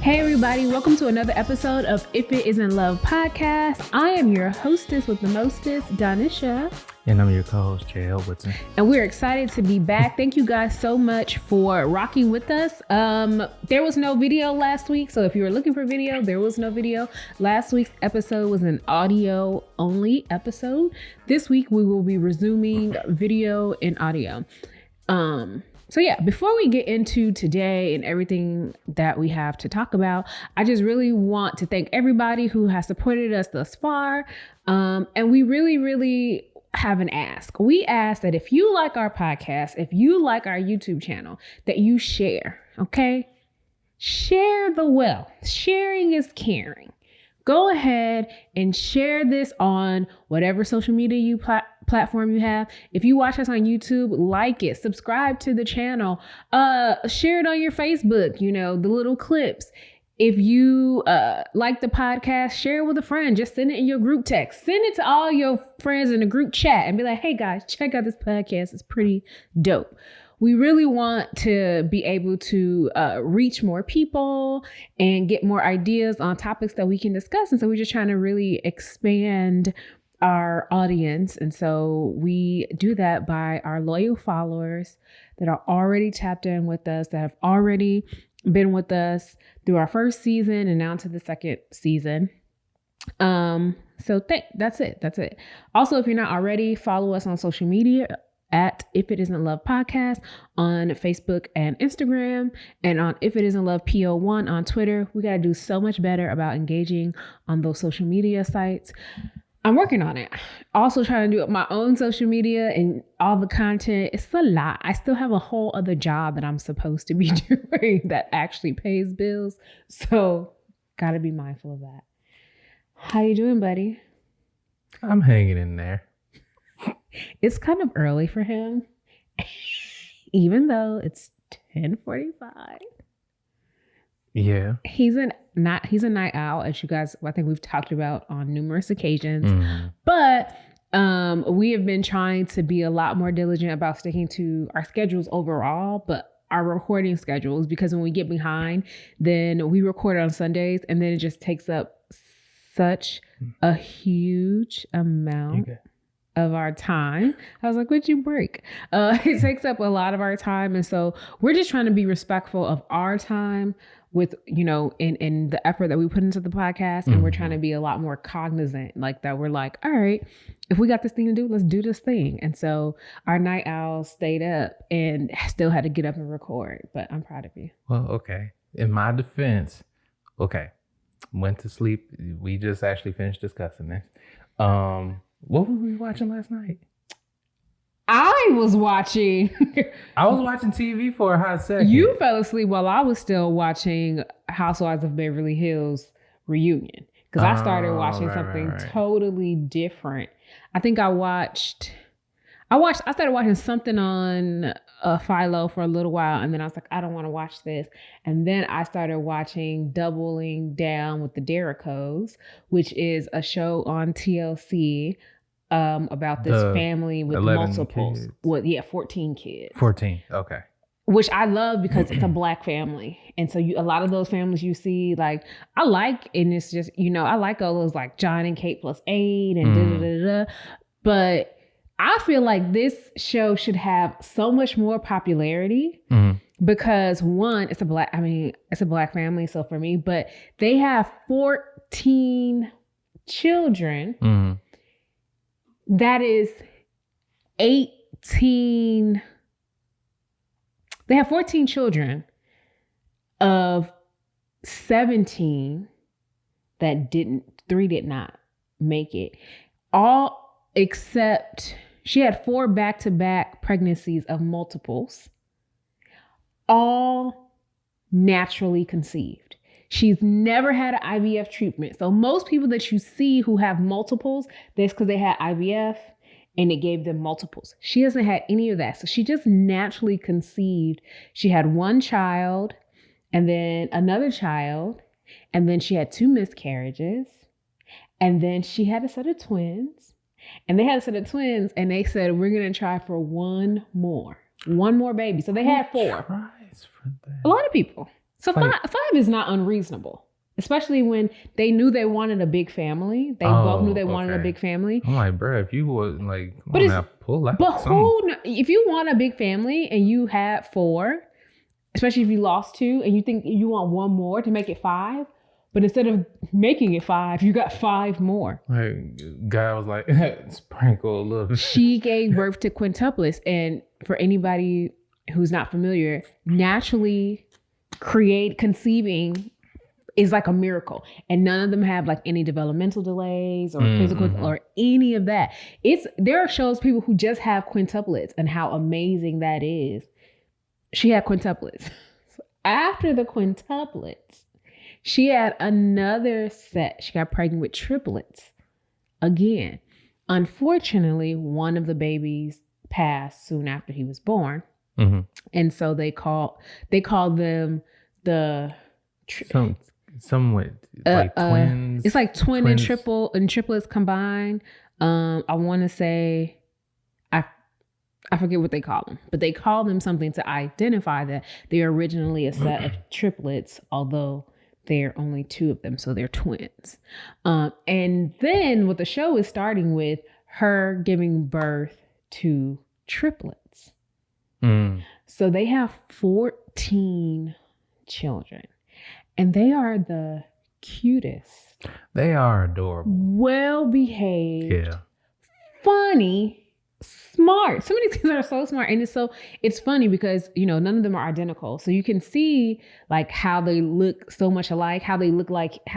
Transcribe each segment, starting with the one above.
Hey everybody, welcome to another episode of If It Isn't Love podcast. I am your hostess with the mostest, Donisha. And I'm your co-host, JL Woodson. And we're excited to be back. Thank you guys so much for rocking with us. There was no video last week, so if you were looking for video, there was no video. Last week's episode was an audio only episode. This week we will be resuming video and audio. So yeah, before we get into today and everything that we have to talk about, I just really want to thank everybody who has supported us thus far. And we really have an ask. We ask that if you like our podcast, if you like our YouTube channel, that you share, okay? Share the wealth. Sharing is caring. Go ahead and share this on whatever social media platform you have. If you watch us on YouTube, like it, subscribe to the channel, share it on your Facebook, the little clips. If you like the podcast, share it with a friend. Just send it in your group text. Send it to all your friends in a group chat and be like, hey guys, check out this podcast. It's pretty dope. We really want to be able to reach more people and get more ideas on topics that we can discuss. And so we're just trying to really expand our audience. And so we do that by our loyal followers that are already tapped in with us, that have already been with us through our first season and now into the second season. So that's it. Also, if you're not already, follow us on social media at If It Isn't Love Podcast on Facebook and Instagram, and on If It Isn't Love PO1 on Twitter. We got to do so much better about engaging on those social media sites. I'm working on it. Also trying to do my own social media and all the content. It's a lot. I still have a whole other job that I'm supposed to be doing that actually pays bills. So got to be mindful of that. How you doing, buddy? I'm hanging in there. It's kind of early for him, even though it's 10:45. Yeah. He's a night owl, as you guys, I think we've talked about on numerous occasions. Mm-hmm. But we have been trying to be a lot more diligent about sticking to our schedules overall, but our recording schedules, because when we get behind, then we record on Sundays, and then it just takes up such a huge amount of our time. I was like, what'd you break? It takes up a lot of our time. And so we're just trying to be respectful of our time with, in the effort that we put into the podcast. Mm-hmm. And we're trying to be a lot more cognizant, like that. We're like, all right, if we got this thing to do, let's do this thing. And so our night owls stayed up and still had to get up and record, but I'm proud of you. Well, okay. In my defense, went to sleep. We just actually finished discussing this. What were we watching last night? I was watching TV for a hot second. You fell asleep while I was still watching Housewives of Beverly Hills reunion. Because I started watching something totally different. I think I started watching something on Philo for a little while. And then I was like, I don't want to watch this. And then I started watching Doubling Down with the Derricos, which is a show on TLC about this family with multiples. 14 kids. 14, okay. Which I love because it's a Black family. And so a lot of those families you see, and it's just, I like all those like John and Kate plus 8 and But I feel like this show should have so much more popularity because one, it's a Black family. So for me, but they have 14 children. Mm-hmm. That is 18. They have 14 children of 17 that 3 did not make it. All except she had 4 back-to-back pregnancies of multiples, all naturally conceived. She's never had an IVF treatment. So most people that you see who have multiples, that's because they had IVF and it gave them multiples. She hasn't had any of that. So she just naturally conceived. She had 1 child and then another child, and then she had 2 miscarriages, and then she had a set of twins. And they had a set of twins, and they said, we're going to try for one more baby. So they had 4. Tries for that? A lot of people. So five is not unreasonable, especially when they knew they wanted a big family. They both knew they wanted a big family. I'm like, bro, if you would like, pull out. But if you want a big family and you had 4, especially if you lost 2 and you think you want 1 more to make it 5, but instead of making it 5, you got 5 more. Like, guy was like, sprinkle a little bit. She gave birth to quintuplets, and for anybody who's not familiar, naturally conceiving is like a miracle, and none of them have like any developmental delays or physical or any of that. There shows people who just have quintuplets and how amazing that is. She had quintuplets. After the quintuplets, she had another set. She got pregnant with triplets again. Unfortunately, one of the babies passed soon after he was born. Mm-hmm. And so they called them the somewhat like twins. It's like twins and triplets combined. I want to say I forget what they call them, but they call them something to identify that they're originally a set of triplets, although there are only 2 of them, so they're twins. And then what the show is starting with her giving birth to triplets. So they have 14 children, and they are the cutest. They are adorable. Well behaved. Funny. Smart. Some of these kids are so smart, and it's funny because none of them are identical, so you can see like how they look so much alike, how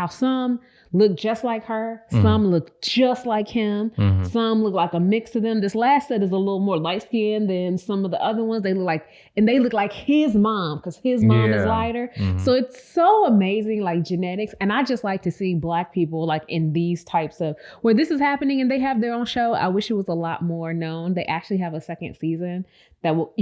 some look just like her, some look just like him, some look like a mix of them. This last set is a little more light skinned than some of the other ones. They look like his mom, because his mom is lighter. So it's so amazing, like genetics. And I just like to see Black people like in these types of where this is happening and they have their own show. I wish it was a lot more known. They actually have a second season that will,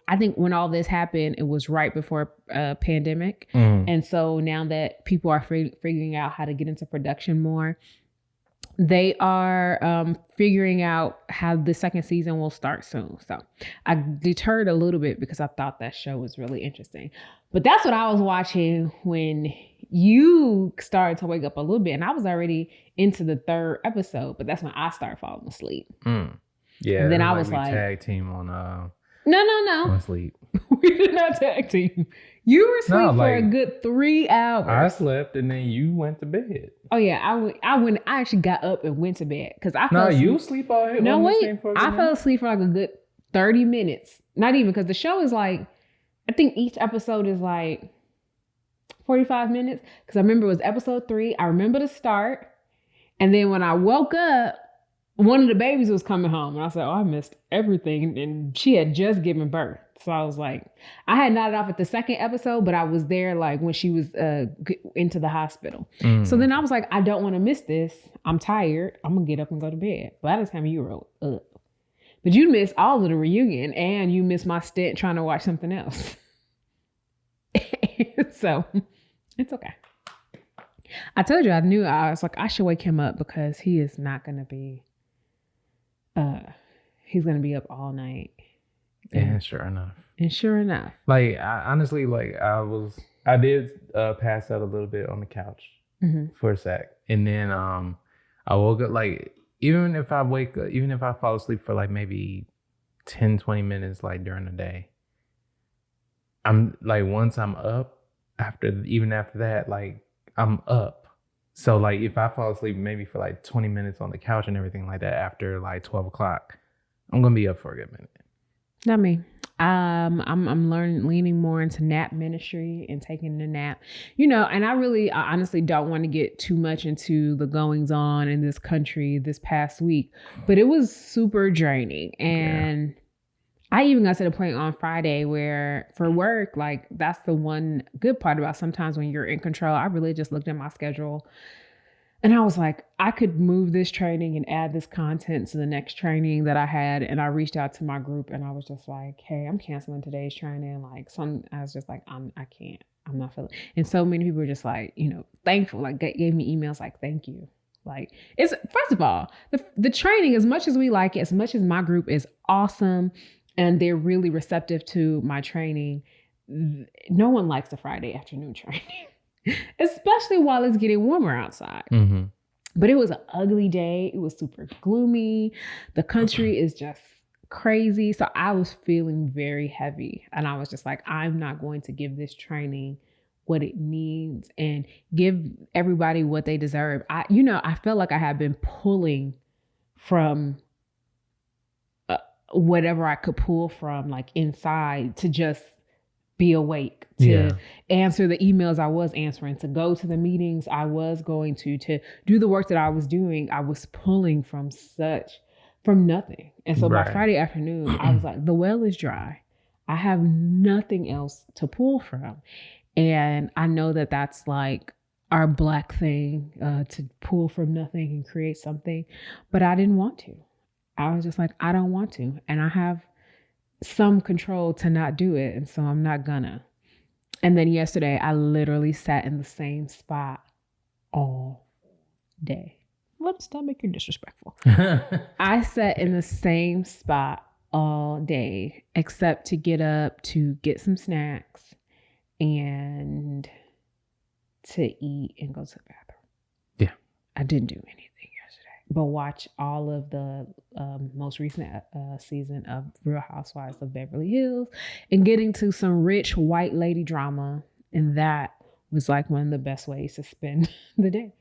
I think when all this happened, it was right before pandemic. And so now that people are figuring out how to get into production more, they are figuring out how the second season will start soon. So I deterred a little bit because I thought that show was really interesting. But that's what I was watching when you started to wake up a little bit. And I was already into the 3rd episode, but that's when I started falling asleep. Yeah. And then I was like, tag team on No. on sleep. We did not tag team. You were asleep for a good 3 hours. I slept and then you went to bed. Oh yeah, I actually got up and went to bed because I fell asleep. You sleep all here. No, wait. I fell asleep for like a good 30 minutes. Not even, because the show is like, I think each episode is like 45 minutes. Because I remember it was episode 3. I remember the start. And then when I woke up, one of the babies was coming home. And I said, I missed everything. And she had just given birth. So I was like, I had nodded off at the 2nd episode, but I was there like when she was into the hospital. So then I was like, I don't want to miss this. I'm tired. I'm going to get up and go to bed. By the time you were up. But you missed all of the reunion and you missed my stint trying to watch something else. So it's okay. I told you, I was like, I should wake him up because he is not going to be, he's going to be up all night. And sure enough. Like, honestly, like I did pass out a little bit on the couch for a sec. And then I woke up, like, even if I fall asleep for like maybe 10, 20 minutes, like during the day, I'm like, once I'm up, after that, like I'm up. So like if I fall asleep maybe for like 20 minutes on the couch and everything like that after like 12 o'clock, I'm going to be up for a good minute. Not me. I'm leaning more into nap ministry and taking a nap, and I honestly don't want to get too much into the goings on in this country this past week, but it was super draining. And I even got to the point on Friday where for work, like that's the one good part about sometimes when you're in control. I really just looked at my schedule and I was like, I could move this training and add this content to the next training that I had. And I reached out to my group and I was just like, hey, I'm canceling today's training. I was just like, I can't, I'm not feeling. And so many people were just like, thankful, like gave me emails like, thank you. Like it's, first of all, the training, as much as we like it, as much as my group is awesome and they're really receptive to my training, no one likes the Friday afternoon training, especially while it's getting warmer outside. Mm-hmm. But it was an ugly day. It was super gloomy. The country is just crazy. So I was feeling very heavy. And I was just like, I'm not going to give this training what it needs and give everybody what they deserve. I felt like I had been pulling from whatever I could pull from, like inside, to just be awake, to answer the emails I was answering, to go to the meetings I was going to do the work that I was doing. I was pulling from nothing. And so by Friday afternoon, I was like, the well is dry. I have nothing else to pull from. And I know that that's like our Black thing, to pull from nothing and create something. But I didn't want to. I was just like, I don't want to. And I have some control to not do it. And so I'm not gonna. And then yesterday, I literally sat in the same spot all day. Let's not make you disrespectful. I sat in the same spot all day, except to get up to get some snacks and to eat and go to the bathroom. Yeah. I didn't do anything yesterday, but watch all of the most recent season of Real Housewives of Beverly Hills and getting to some rich white lady drama. And that was like one of the best ways to spend the day.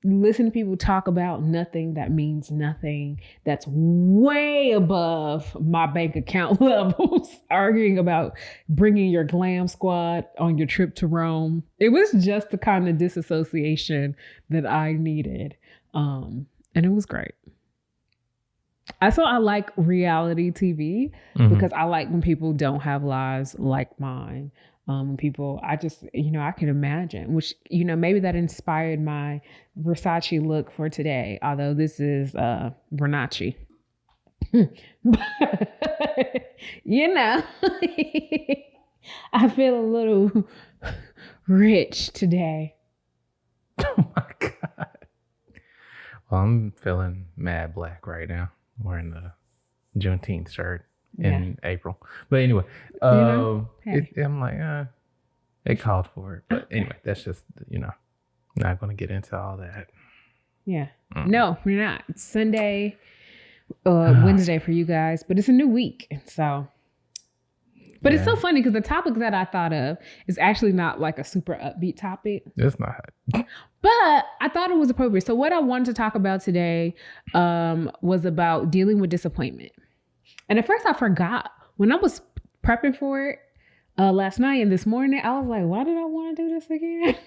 Listen to people talk about nothing that means nothing, that's way above my bank account levels, arguing about bringing your glam squad on your trip to Rome. It was just the kind of disassociation that I needed. And it was great. I like reality TV because I like when people don't have lives like mine. People, I can imagine, which, maybe that inspired my Versace look for today. Although this is Vernace. I feel a little rich today. Oh my God. Well, I'm feeling mad black right now. Wearing the Juneteenth shirt in April. But anyway, I'm like, they called for it. But anyway, that's just, not going to get into all that. Yeah. No, we're not. It's Sunday, Wednesday for you guys, but it's a new week. So, but it's so funny because the topic that I thought of is actually not like a super upbeat topic. It's not. But I thought it was appropriate. So what I wanted to talk about today was about dealing with disappointment. And at first I forgot. When I was prepping for it last night and this morning, I was like, why did I want to do this again?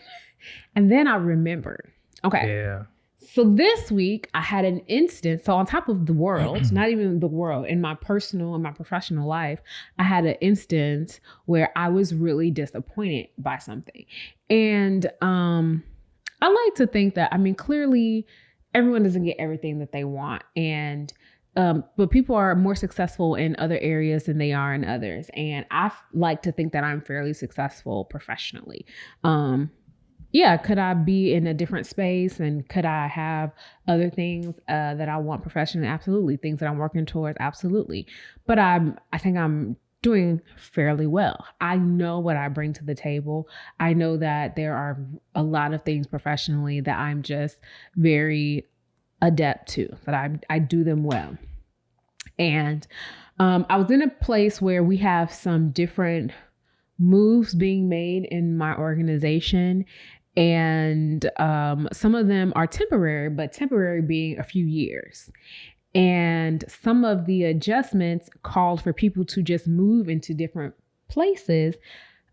And then I remembered. Okay. Yeah. So this week I had an instance. So on top of the world, not even the world, in my personal and my professional life, I had an instance where I was really disappointed by something. And I like to think that, clearly everyone doesn't get everything that they want. And but people are more successful in other areas than they are in others. And I like to think that I'm fairly successful professionally. Could I be in a different space and could I have other things that I want professionally? Absolutely. Things that I'm working towards? Absolutely. But I think I'm doing fairly well. I know what I bring to the table. I know that there are a lot of things professionally that I'm just very adept to, that I do them well. And I was in a place where we have some different moves being made in my organization. And some of them are temporary, but temporary being a few years. And some of the adjustments called for people to just move into different places,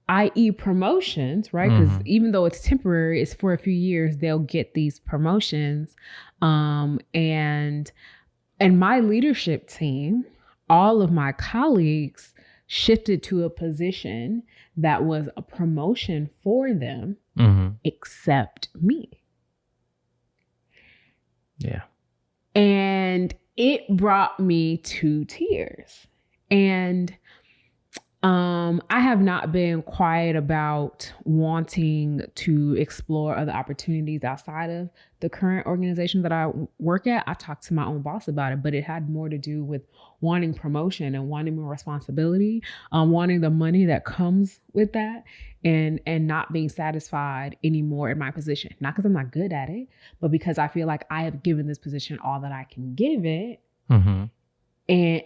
i.e. promotions, right? Because even though it's temporary, it's for a few years, they'll get these promotions. And my leadership team, all of my colleagues shifted to a position that was a promotion for them, except me. Yeah. And it brought me to tears. And I have not been quiet about wanting to explore other opportunities outside of the current organization that I work at. I talked to my own boss about it, but it had more to do with wanting promotion and wanting more responsibility, wanting the money that comes with that, and not being satisfied anymore in my position. Not because I'm not good at it, but because I feel like I have given this position all that I can give it. Mm-hmm. And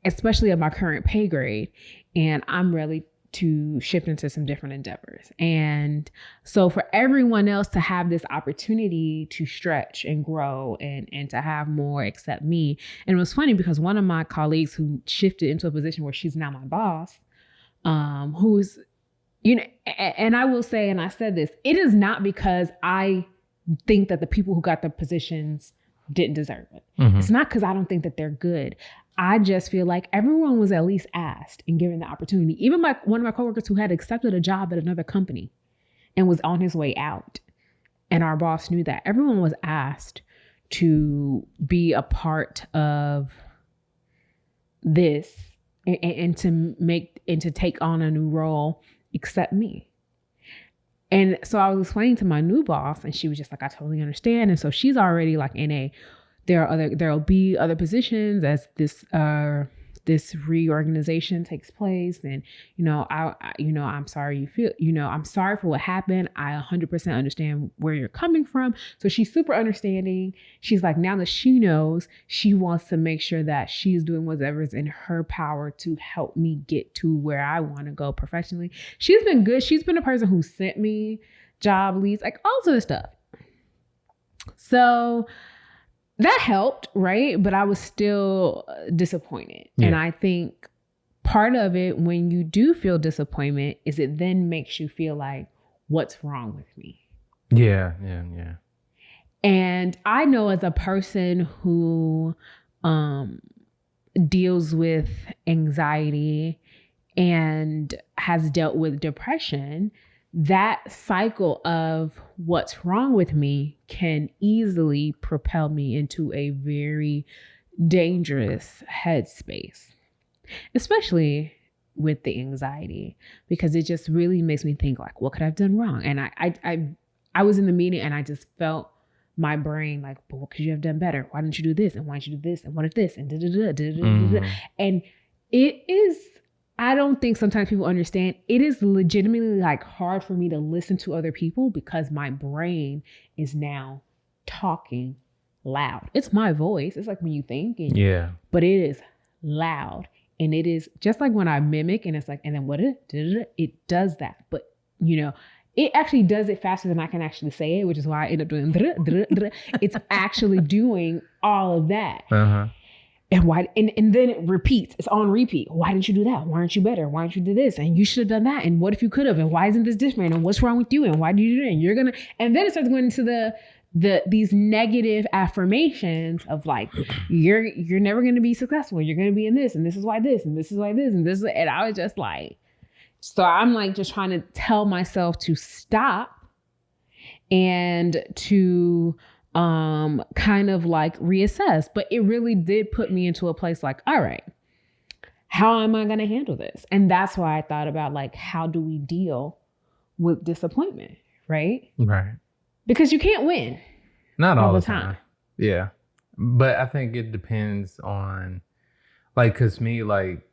especially at my current pay grade, and I'm ready to shift into some different endeavors. And so for everyone else to have this opportunity to stretch and grow and to have more except me. And it was funny because one of my colleagues who shifted into a position where she's now my boss, who's, and I will say, and I said this, it is not because I think that the people who got the positions didn't deserve it. Mm-hmm. It's not because I don't think that they're good. I just feel like everyone was at least asked and given the opportunity. Even one of my coworkers who had accepted a job at another company and was on his way out. And our boss knew that. Everyone was asked to be a part of this and to take on a new role except me. And so I was explaining to my new boss, and she was just like, I totally understand. And so she's already like there'll be other positions as this reorganization takes place. And, I'm sorry you feel, I'm sorry for what happened. I 100% understand where you're coming from. So she's super understanding. She's like, now that she knows, she wants to make sure that she's doing whatever's in her power to help me get to where I want to go professionally. She's been good. She's been a person who sent me job leads, like all sorts of stuff. So that helped, right? But I was still disappointed. Yeah. And I think part of it, when you do feel disappointment, is it then makes you feel like, what's wrong with me? Yeah. And I know as a person who deals with anxiety and has dealt with depression, that cycle of what's wrong with me can easily propel me into a very dangerous headspace, especially with the anxiety, because it just really makes me think like, what could I have done wrong? And I was in the meeting and I just felt my brain like, but what could you have done better? Why didn't you do this? And why didn't you do this? And what if this? And And it is, I don't think sometimes people understand, it is legitimately like hard for me to listen to other people because my brain is now talking loud. It's my voice. It's like when you think. But it is loud. And it is just like when I mimic and it's like, and then what it does that. But, it actually does it faster than I can actually say it, which is why I end up doing it's actually doing all of that. Uh-huh. And why? And then it repeats. It's on repeat. Why didn't you do that? Why aren't you better? Why didn't you do this? And you should have done that. And what if you could have? And why isn't this different? And what's wrong with you? And why do you do it? And you're gonna. And then it starts going into these negative affirmations of like, you're never gonna be successful. You're gonna be in this, and this is why this, and this is why this, and this. And I was just like, so I'm like just trying to tell myself to stop and to kind of like reassess. But it really did put me into a place like, all right, how am I going to handle this? And that's why I thought about like, how do we deal with disappointment? Right. Because you can't win. Not all the time. Yeah. But I think it depends on like, cause me, like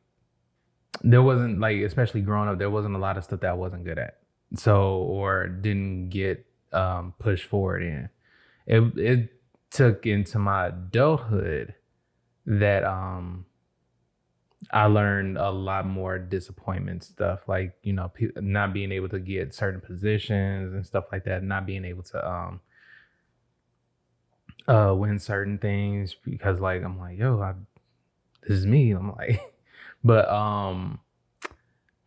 there wasn't like, especially growing up, there wasn't a lot of stuff that I wasn't good at. So, or didn't get pushed forward in. It took into my adulthood that I learned a lot more disappointment stuff, like not being able to get certain positions and stuff like that, not being able to win certain things because like I'm like, this is me. I'm like, but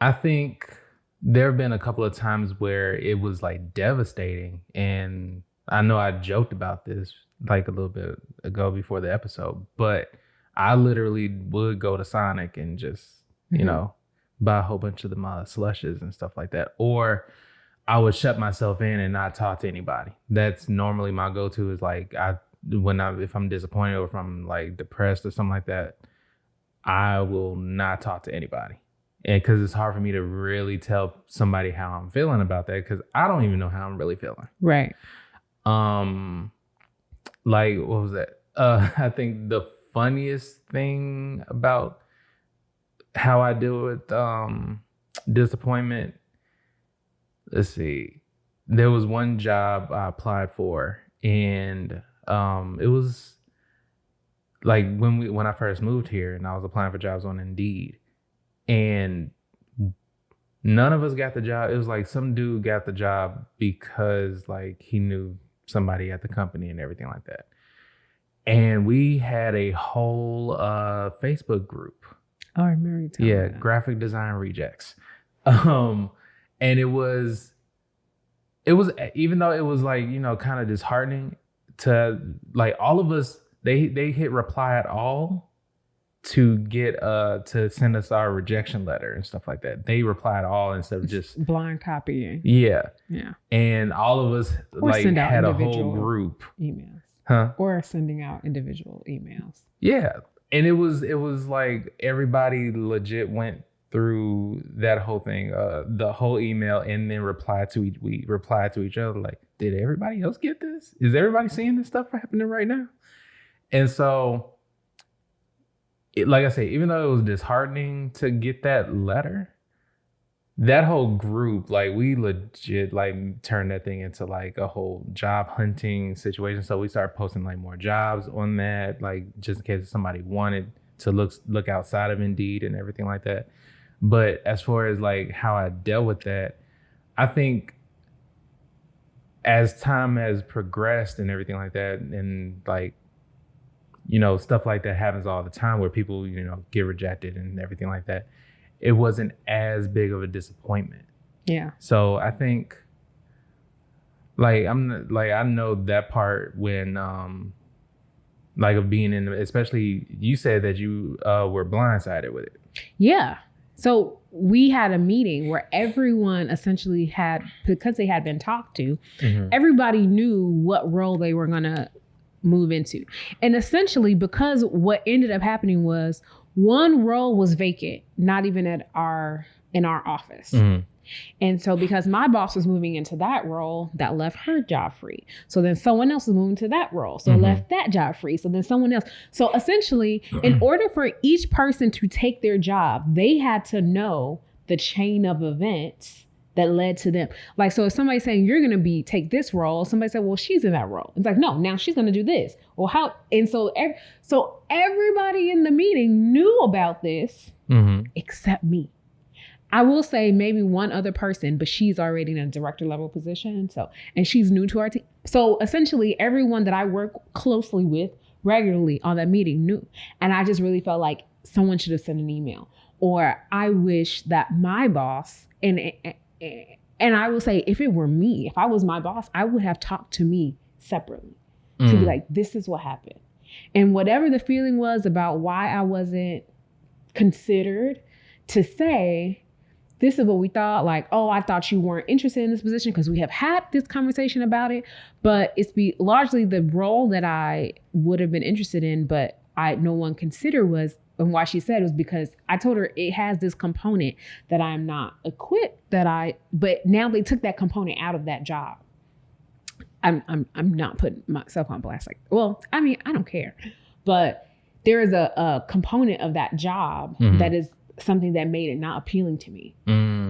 I think there have been a couple of times where it was like devastating, and I know I joked about this like a little bit ago before the episode, but I literally would go to Sonic and just, buy a whole bunch of the slushes and stuff like that. Or I would shut myself in and not talk to anybody. That's normally my go-to is like, if I'm disappointed or if I'm like depressed or something like that, I will not talk to anybody. And because it's hard for me to really tell somebody how I'm feeling about that, because I don't even know how I'm really feeling. Right. Like, what was that? I think the funniest thing about how I deal with disappointment, let's see. There was one job I applied for, and it was like when I first moved here, and I was applying for jobs on Indeed, and none of us got the job. It was like some dude got the job because like he knew somebody at the company and everything like that. And we had a whole Facebook group. Oh, I remember you telling me that. Graphic design rejects. And it was even though it was like, you know, kind of disheartening to like all of us, they hit reply at all to get to send us our rejection letter and stuff like that. They replied all instead of just blind copying. Yeah. And all of us or like had a whole group emails. Huh? Or sending out individual emails. Yeah. And it was like everybody legit went through that whole thing, the whole email, and then we replied to each other like, did everybody else get this? Is everybody seeing this stuff happening right now? And so, like I say, even though it was disheartening to get that letter, that whole group, like we legit like turned that thing into like a whole job hunting situation. So we started posting like more jobs on that, like just in case somebody wanted to look outside of Indeed and everything like that. But as far as like how I dealt with that, I think as time has progressed and everything like that, and like, you know, stuff like that happens all the time where people, you know, get rejected and everything like that. It wasn't as big of a disappointment. Yeah. So I think like I know that part when like of being in, especially you said that you were blindsided with it. Yeah. So we had a meeting where everyone essentially had, because they had been talked to, everybody knew what role they were going to move into. And essentially, because what ended up happening was one role was vacant, not even in our office. And so because my boss was moving into that role, that left her job free. So then someone else was moving to that role. So left that job free. So then someone else. So essentially, in order for each person to take their job, they had to know the chain of events that led to them. Like, so if somebody's saying you're going to take this role, somebody said, well, she's in that role. It's like, no, now she's going to do this. Well, how? And so everybody in the meeting knew about this except me. I will say maybe one other person, but she's already in a director level position. So, and she's new to our team. So essentially everyone that I work closely with regularly on that meeting knew. And I just really felt like someone should have sent an email, or I wish that my boss, and I will say, if it were me, if I was my boss, I would have talked to me separately to be like, this is what happened. And whatever the feeling was about why I wasn't considered, to say, this is what we thought, like, oh, I thought you weren't interested in this position because we have had this conversation about it, but it's largely the role that I would have been interested in, but no one considered was, and why she said it was because I told her it has this component that I'm not equipped, but now they took that component out of that job. I'm not putting myself on blast. Like, well, I mean, I don't care, but there is a component of that job that is something that made it not appealing to me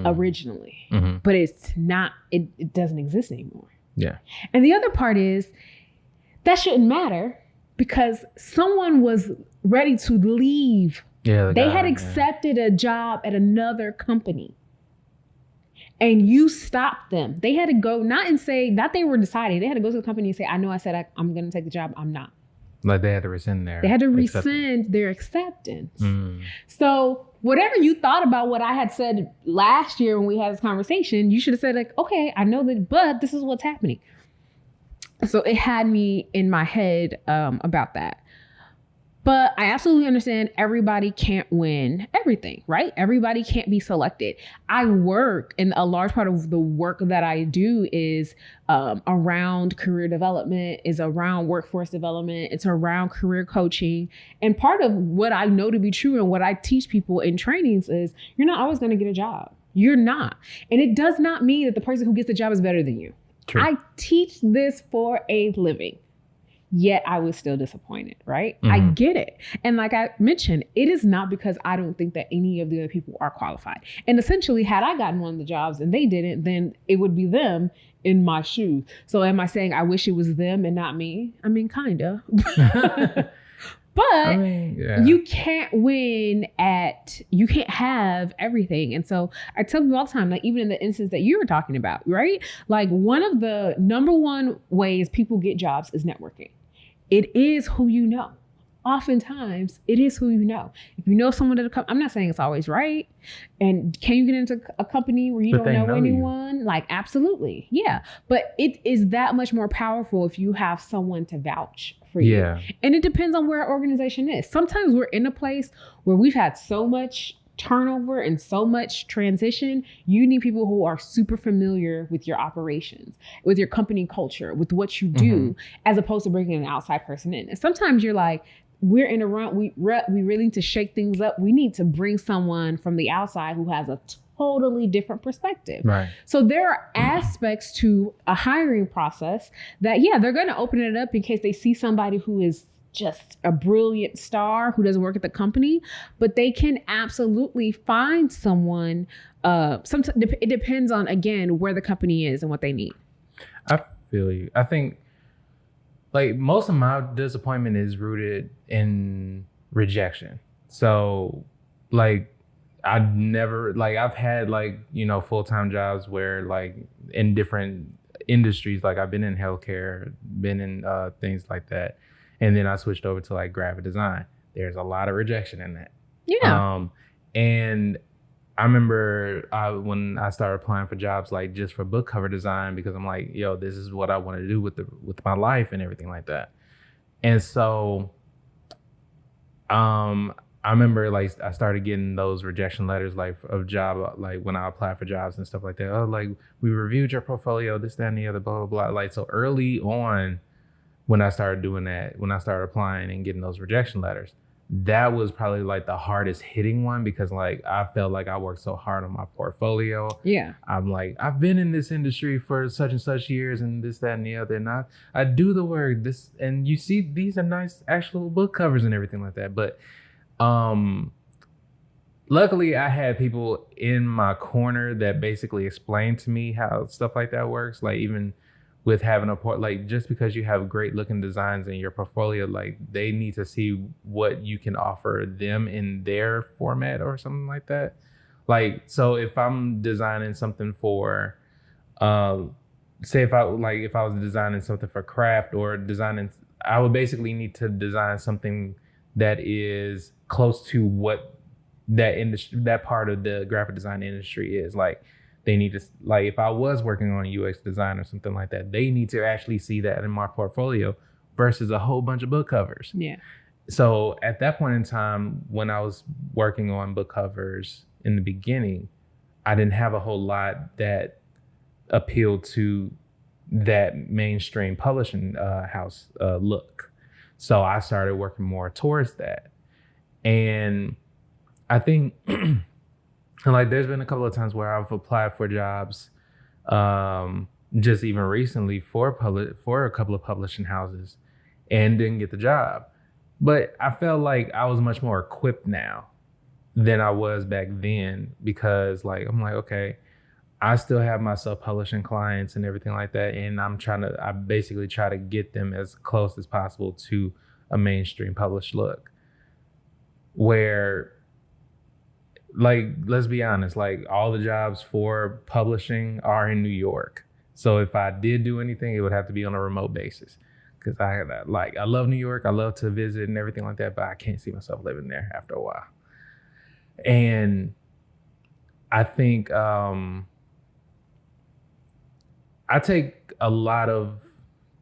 originally, but it's not, it doesn't exist anymore. Yeah. And the other part is that shouldn't matter because someone was ready to leave. Yeah, they had accepted a job at another company and you stopped them. They had to go, not they were deciding. They had to go to the company and say, I know I said I'm going to take the job. I'm not. Like they had to rescind their acceptance. So whatever you thought about what I had said last year when we had this conversation, you should have said like, okay, I know that, but this is what's happening. So it had me in my head about that. But I absolutely understand everybody can't win everything, right? Everybody can't be selected. I work, and a large part of the work that I do is around career development, is around workforce development. It's around career coaching. And part of what I know to be true and what I teach people in trainings is you're not always going to get a job. You're not. And it does not mean that the person who gets the job is better than you. True. I teach this for a living. Yet I was still disappointed, right? I get it. And like I mentioned, it is not because I don't think that any of the other people are qualified. And essentially, had I gotten one of the jobs and they didn't, then it would be them in my shoes. So am I saying I wish it was them and not me? I mean, kind of. But you can't you can't have everything. And so I tell people all the time, like even in the instance that you were talking about, right? Like one of the number one ways people get jobs is networking. It is who you know. Oftentimes it is who you know. If you know someone I'm not saying it's always right. And can you get into a company where you don't know anyone? Like, absolutely. Yeah. But it is that much more powerful if you have someone to vouch for you. Yeah. And it depends on where our organization is. Sometimes we're in a place where we've had so much turnover and so much transition. You need people who are super familiar with your operations, with your company culture, with what you do, as opposed to bringing an outside person in. And sometimes you're like, we're in a run. We really need to shake things up. We need to bring someone from the outside who has a totally different perspective. Right. So there are aspects to a hiring process that, they're going to open it up in case they see somebody who is just a brilliant star who doesn't work at the company, but they can absolutely find someone. It depends on, again, where the company is and what they need. I feel you. I think like most of my disappointment is rooted in rejection. So like I've had like, full-time jobs where like in different industries, like I've been in healthcare, been in things like that. And then I switched over to like graphic design. There's a lot of rejection in that. Yeah. And I remember when I started applying for jobs, like just for book cover design, because I'm like, this is what I want to do with my life and everything like that. And so, I remember like I started getting those rejection letters like of job, like when I applied for jobs and stuff like that. Oh, like we reviewed your portfolio, this, that, and the other, blah, blah, blah. Like, so early on when I started doing that, when I started applying and getting those rejection letters, that was probably like the hardest hitting one, because like I felt like I worked so hard on my portfolio. Yeah. I'm like, I've been in this industry for such and such years and this, that, and the other. And I do the work, this, and you see these are nice actual book covers and everything like that. But luckily I had people in my corner that basically explained to me how stuff like that works. Like even with having like just because you have great looking designs in your portfolio, like they need to see what you can offer them in their format or something like that. Like, so if I'm designing something for, say if I was designing something for craft or designing, I would basically need to design something that is close to what that industry, that part of the graphic design industry is. Like, they need to, like, if I was working on UX design or something like that, they need to actually see that in my portfolio versus a whole bunch of book covers. Yeah. So at that point in time, when I was working on book covers in the beginning, I didn't have a whole lot that appealed to that mainstream publishing house look. So I started working more towards that. And I think like there's been a couple of times where I've applied for jobs just even recently for a couple of publishing houses and didn't get the job. But I felt like I was much more equipped now than I was back then, because like I'm like, okay, I still have my self-publishing clients and everything like that, and I basically try to get them as close as possible to a mainstream published look. Where, like, let's be honest, like all the jobs for publishing are in New York. So if I did do anything, it would have to be on a remote basis, because I love New York. I love to visit and everything like that, but I can't see myself living there after a while. And I think I take a lot of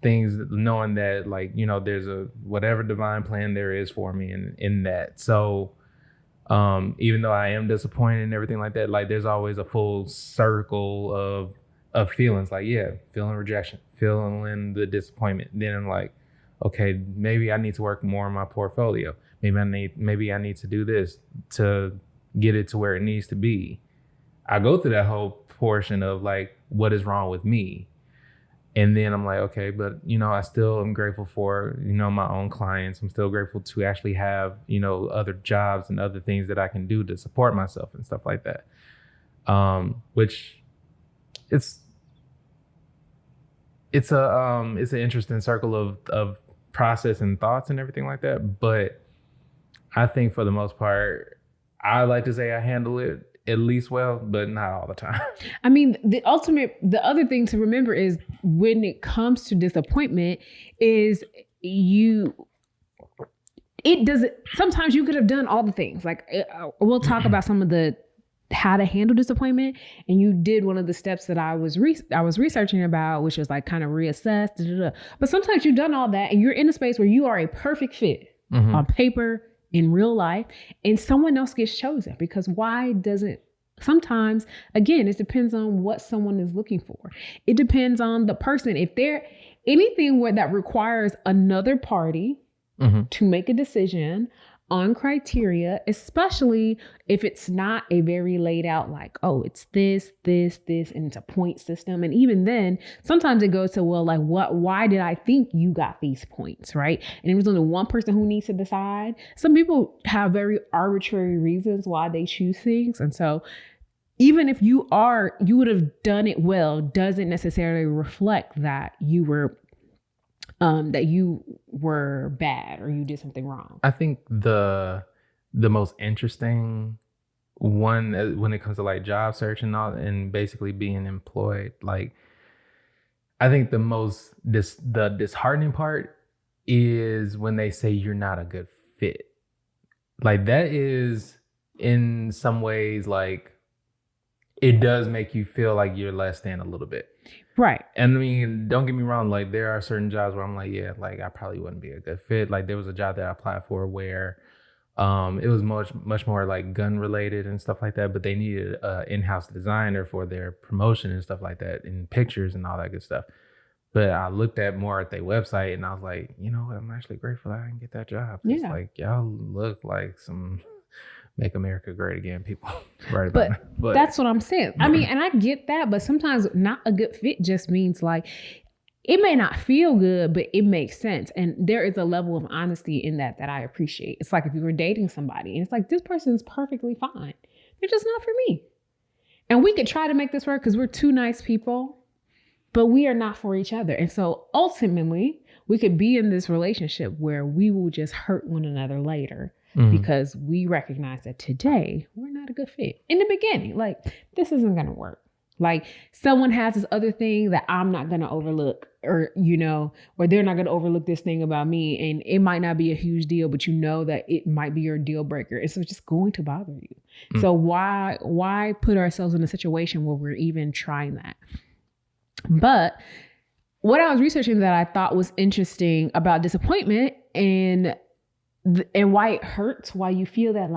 things, knowing that like, you know, there's a whatever divine plan there is for me in that. So even though I am disappointed and everything like that, like there's always a full circle of feelings, like, yeah, feeling rejection, feeling the disappointment. Then I'm like, okay, maybe I need to work more on my portfolio. Maybe I need to do this to get it to where it needs to be. I go through that whole portion of like, what is wrong with me? And then I'm like, okay, but, you know, I still am grateful for, you know, my own clients. I'm still grateful to actually have, you know, other jobs and other things that I can do to support myself and stuff like that. Which it's an interesting circle of process and thoughts and everything like that. But I think for the most part, I like to say I handle it at least well, but not all the time. I mean, the other thing to remember is when it comes to disappointment is sometimes you could have done all the things. Like we'll talk about some of the how to handle disappointment, and you did one of the steps that I was researching about, which was like kind of reassess. But sometimes you've done all that and you're in a space where you are a perfect fit on paper, in real life, and someone else gets chosen. Because sometimes, again, it depends on what someone is looking for. It depends on the person. If they're anything that requires another party to make a decision on criteria, especially if it's not a very laid out, like, oh, it's this, and it's a point system. And even then, sometimes it goes to, well, like, why did I think you got these points, right? And it was only one person who needs to decide. Some people have very arbitrary reasons why they choose things. And so even if you would have done it well, doesn't necessarily reflect that you were bad or you did something wrong. I think the most interesting one when it comes to like job search and all, and basically being employed, like I think the disheartening part is when they say you're not a good fit. Like that is in some ways like it does make you feel like you're less than a little bit. Right. And I mean, don't get me wrong, like there are certain jobs where I'm like, yeah, like I probably wouldn't be a good fit. Like there was a job that I applied for where it was much more like gun related and stuff like that, but they needed an in-house designer for their promotion and stuff like that, and pictures and all that good stuff. But I looked more at their website and I was like, you know what, I'm actually grateful that I didn't get that job. It's like y'all look like some Make America Great Again people. Right. But that's what I'm saying. I mean, and I get that, but sometimes not a good fit just means like it may not feel good, but it makes sense. And there is a level of honesty in that I appreciate. It's like if you were dating somebody and it's like, this person's perfectly fine. They're just not for me. And we could try to make this work because we're two nice people, but we are not for each other. And so ultimately we could be in this relationship where we will just hurt one another later. Because we recognize that today we're not a good fit. In the beginning, like this isn't going to work. Like someone has this other thing that I'm not going to overlook, or, you know, or they're not going to overlook this thing about me. And it might not be a huge deal, but you know that it might be your deal breaker. And so it's just going to bother you. So why put ourselves in a situation where we're even trying that? But what I was researching that I thought was interesting about disappointment and why it hurts, why you feel that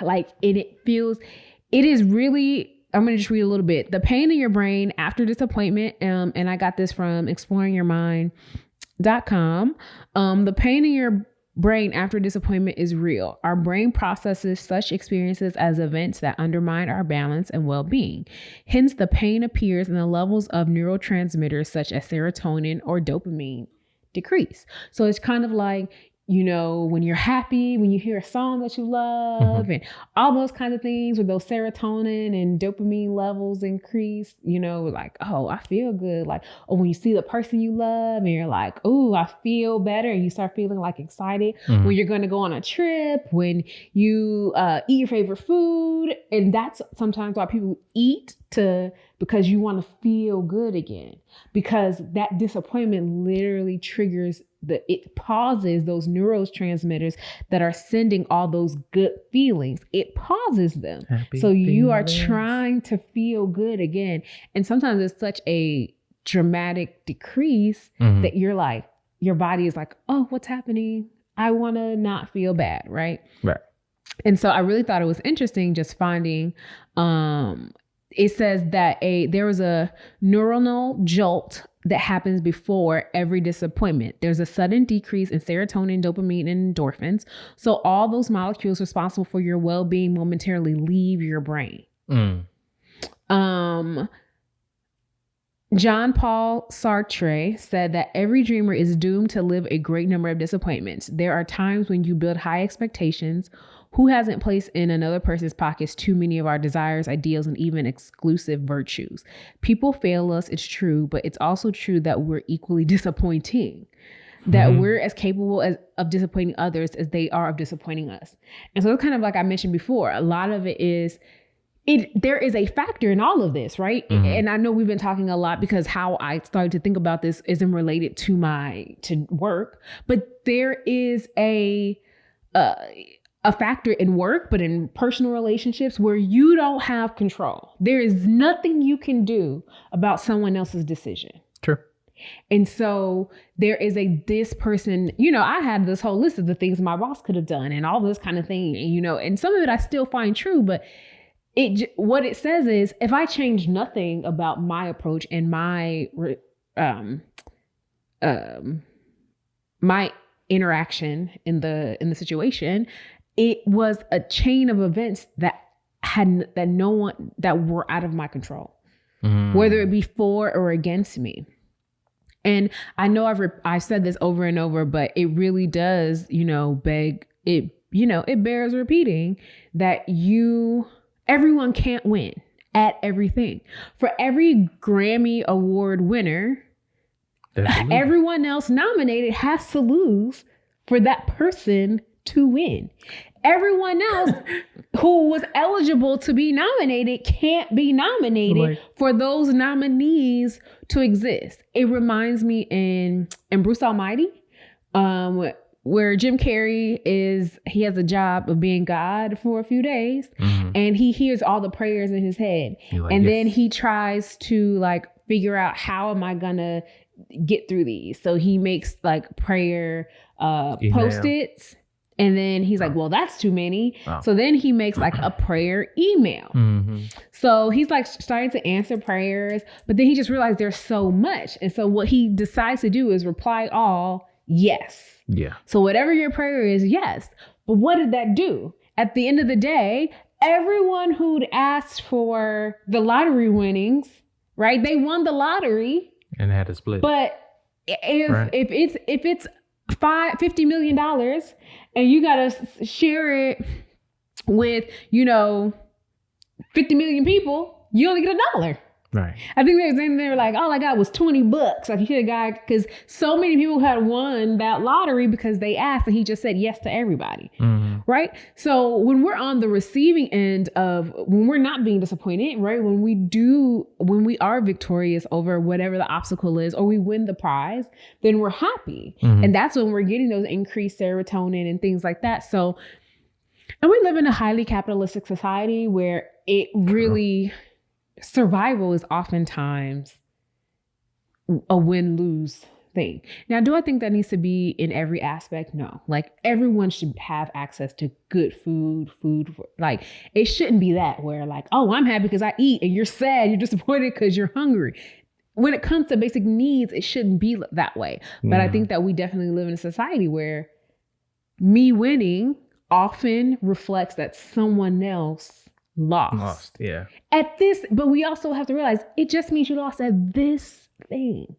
it is really, I'm going to just read a little bit. The pain in your brain after disappointment, and I got this from exploringyourmind.com. The pain in your brain after disappointment is real. Our brain processes such experiences as events that undermine our balance and well-being. Hence, the pain appears in the levels of neurotransmitters such as serotonin or dopamine decrease. So it's kind of like, you know, when you're happy, when you hear a song that you love and all those kinds of things with those serotonin and dopamine levels increase, you know, like, oh, I feel good. Like, or when you see the person you love and you're like, oh, I feel better. And you start feeling like excited when you're going to go on a trip, when you eat your favorite food. And that's sometimes why people eat because you want to feel good again, because that disappointment literally triggers it pauses those neurotransmitters that are sending all those good feelings. It pauses them. Happy so you feelings. Are trying to feel good again. And sometimes it's such a dramatic decrease that you're like, your body is like, oh, what's happening? I want to not feel bad. Right. Right. And so I really thought it was interesting just finding, it says that there was a neuronal jolt that happens before every disappointment. There's a sudden decrease in serotonin, dopamine, and endorphins. So all those molecules responsible for your well-being momentarily leave your brain. Jean-Paul Sartre said that every dreamer is doomed to live a great number of disappointments. There are times when you build high expectations. Who hasn't placed in another person's pockets too many of our desires, ideals, and even exclusive virtues? People fail us, it's true, but it's also true that we're equally disappointing. That we're as capable of disappointing others as they are of disappointing us. And so it's kind of like I mentioned before, a lot of it is, there is a factor in all of this, right? And I know we've been talking a lot because how I started to think about this isn't related to work, but there is a factor in work, but in personal relationships where you don't have control. There is nothing you can do about someone else's decision. True. And so there is this person, I had this whole list of the things my boss could have done and all this kind of thing, and some of it I still find true, but what it says is if I change nothing about my approach and my interaction in the situation, it was a chain of events that were out of my control, whether it be for or against me. And I know I've said this over and over, but it really does, beg it. It bears repeating that everyone can't win at everything. For every Grammy Award winner, everyone else nominated has to lose for that person to win. Everyone else who was eligible to be nominated can't be nominated for those nominees to exist. It reminds me in Bruce Almighty, where Jim Carrey he has a job of being God for a few days, and he hears all the prayers in his head. Then he tries to figure out, how am I gonna get through these? So he makes prayer Post-its. And then he's like, well, that's too many. Oh. So then he makes a prayer email. So he's starting to answer prayers, but then he just realized there's so much. And so what he decides to do is reply all yes. Yeah. So whatever your prayer is, yes. But what did that do? At the end of the day, everyone who'd asked for the lottery winnings, right? They won the lottery. And had to split. But if it's $50 million and you got to share it with, 50 million people, you only get $1. Right. I think they were like, all I got was $20. You should have got, because so many people had won that lottery because they asked and he just said yes to everybody. Right. So when we're on the receiving end when we're not being disappointed, right? When we are victorious over whatever the obstacle is, or we win the prize, then we're happy. And that's when we're getting those increased serotonin and things like that. So, and we live in a highly capitalistic society where it really... survival is oftentimes a win-lose thing. Now, do I think that needs to be in every aspect? No. Everyone should have access to good food. It shouldn't be that where oh, I'm happy because I eat and you're sad, you're disappointed because you're hungry. When it comes to basic needs, it shouldn't be that way. But I think that we definitely live in a society where me winning often reflects that someone else lost. Yeah. At this, but we also have to realize it just means you lost at this thing.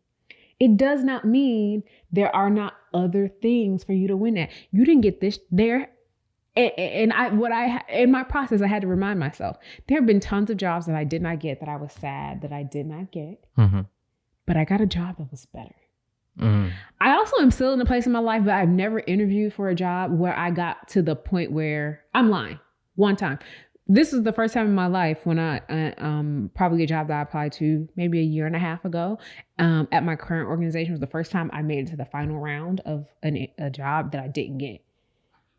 It does not mean there are not other things for you to win at. You didn't get this there. And in my process, I had to remind myself, there have been tons of jobs that I did not get, that I was sad that I did not get, but I got a job that was better. I also am still in a place in my life, but I've never interviewed for a job where I got to the point where I'm lying. One time. This is the first time in my life when I, probably a job that I applied to maybe a year and a half ago, at my current organization, was the first time I made it to the final round of a job that I didn't get.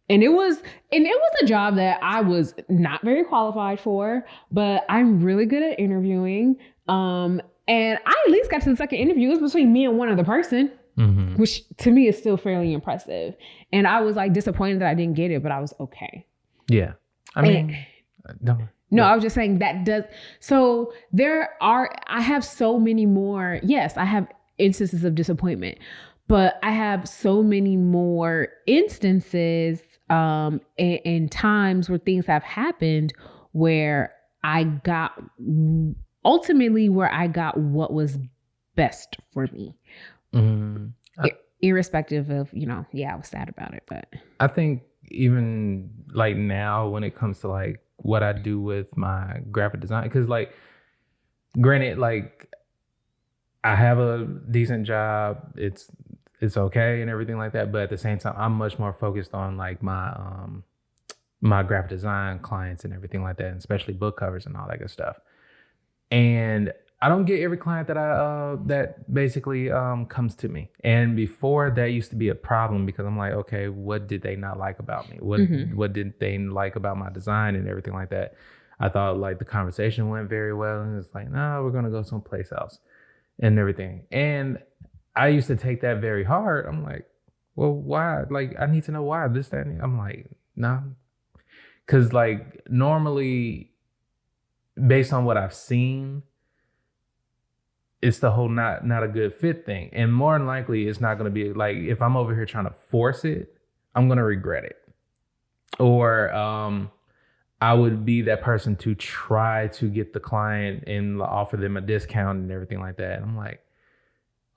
And it was a job that I was not very qualified for, but I'm really good at interviewing. And I at least got to the second interview. It was between me and one other person, which to me is still fairly impressive. And I was like disappointed that I didn't get it, but I was okay. Yeah. I mean, no, I was just saying that does. So I have so many more. Yes, I have instances of disappointment, but I have so many more instances and times where things have happened where I got what was best for me. Irrespective of, I was sad about it, but I think even like now when it comes to like what I do with my graphic design, because like granted, like I have a decent job, it's okay and everything like that, but at the same time I'm much more focused on like my my graphic design clients and everything like that, and especially book covers and all that good stuff. And I don't get every client that that basically comes to me. And before, that used to be a problem because I'm like, okay, what did they not like about me? What did they like about my design and everything like that? I thought like the conversation went very well, and it's like, no, we're gonna go someplace else and everything. And I used to take that very hard. I'm like, well, why? Like, I need to know why this, that, and I'm like, nah, because like normally, based on what I've seen, it's the whole not a good fit thing. And more than likely, it's not going to be like, if I'm over here trying to force it, I'm going to regret it. Or I would be that person to try to get the client and offer them a discount and everything like that. And I'm like,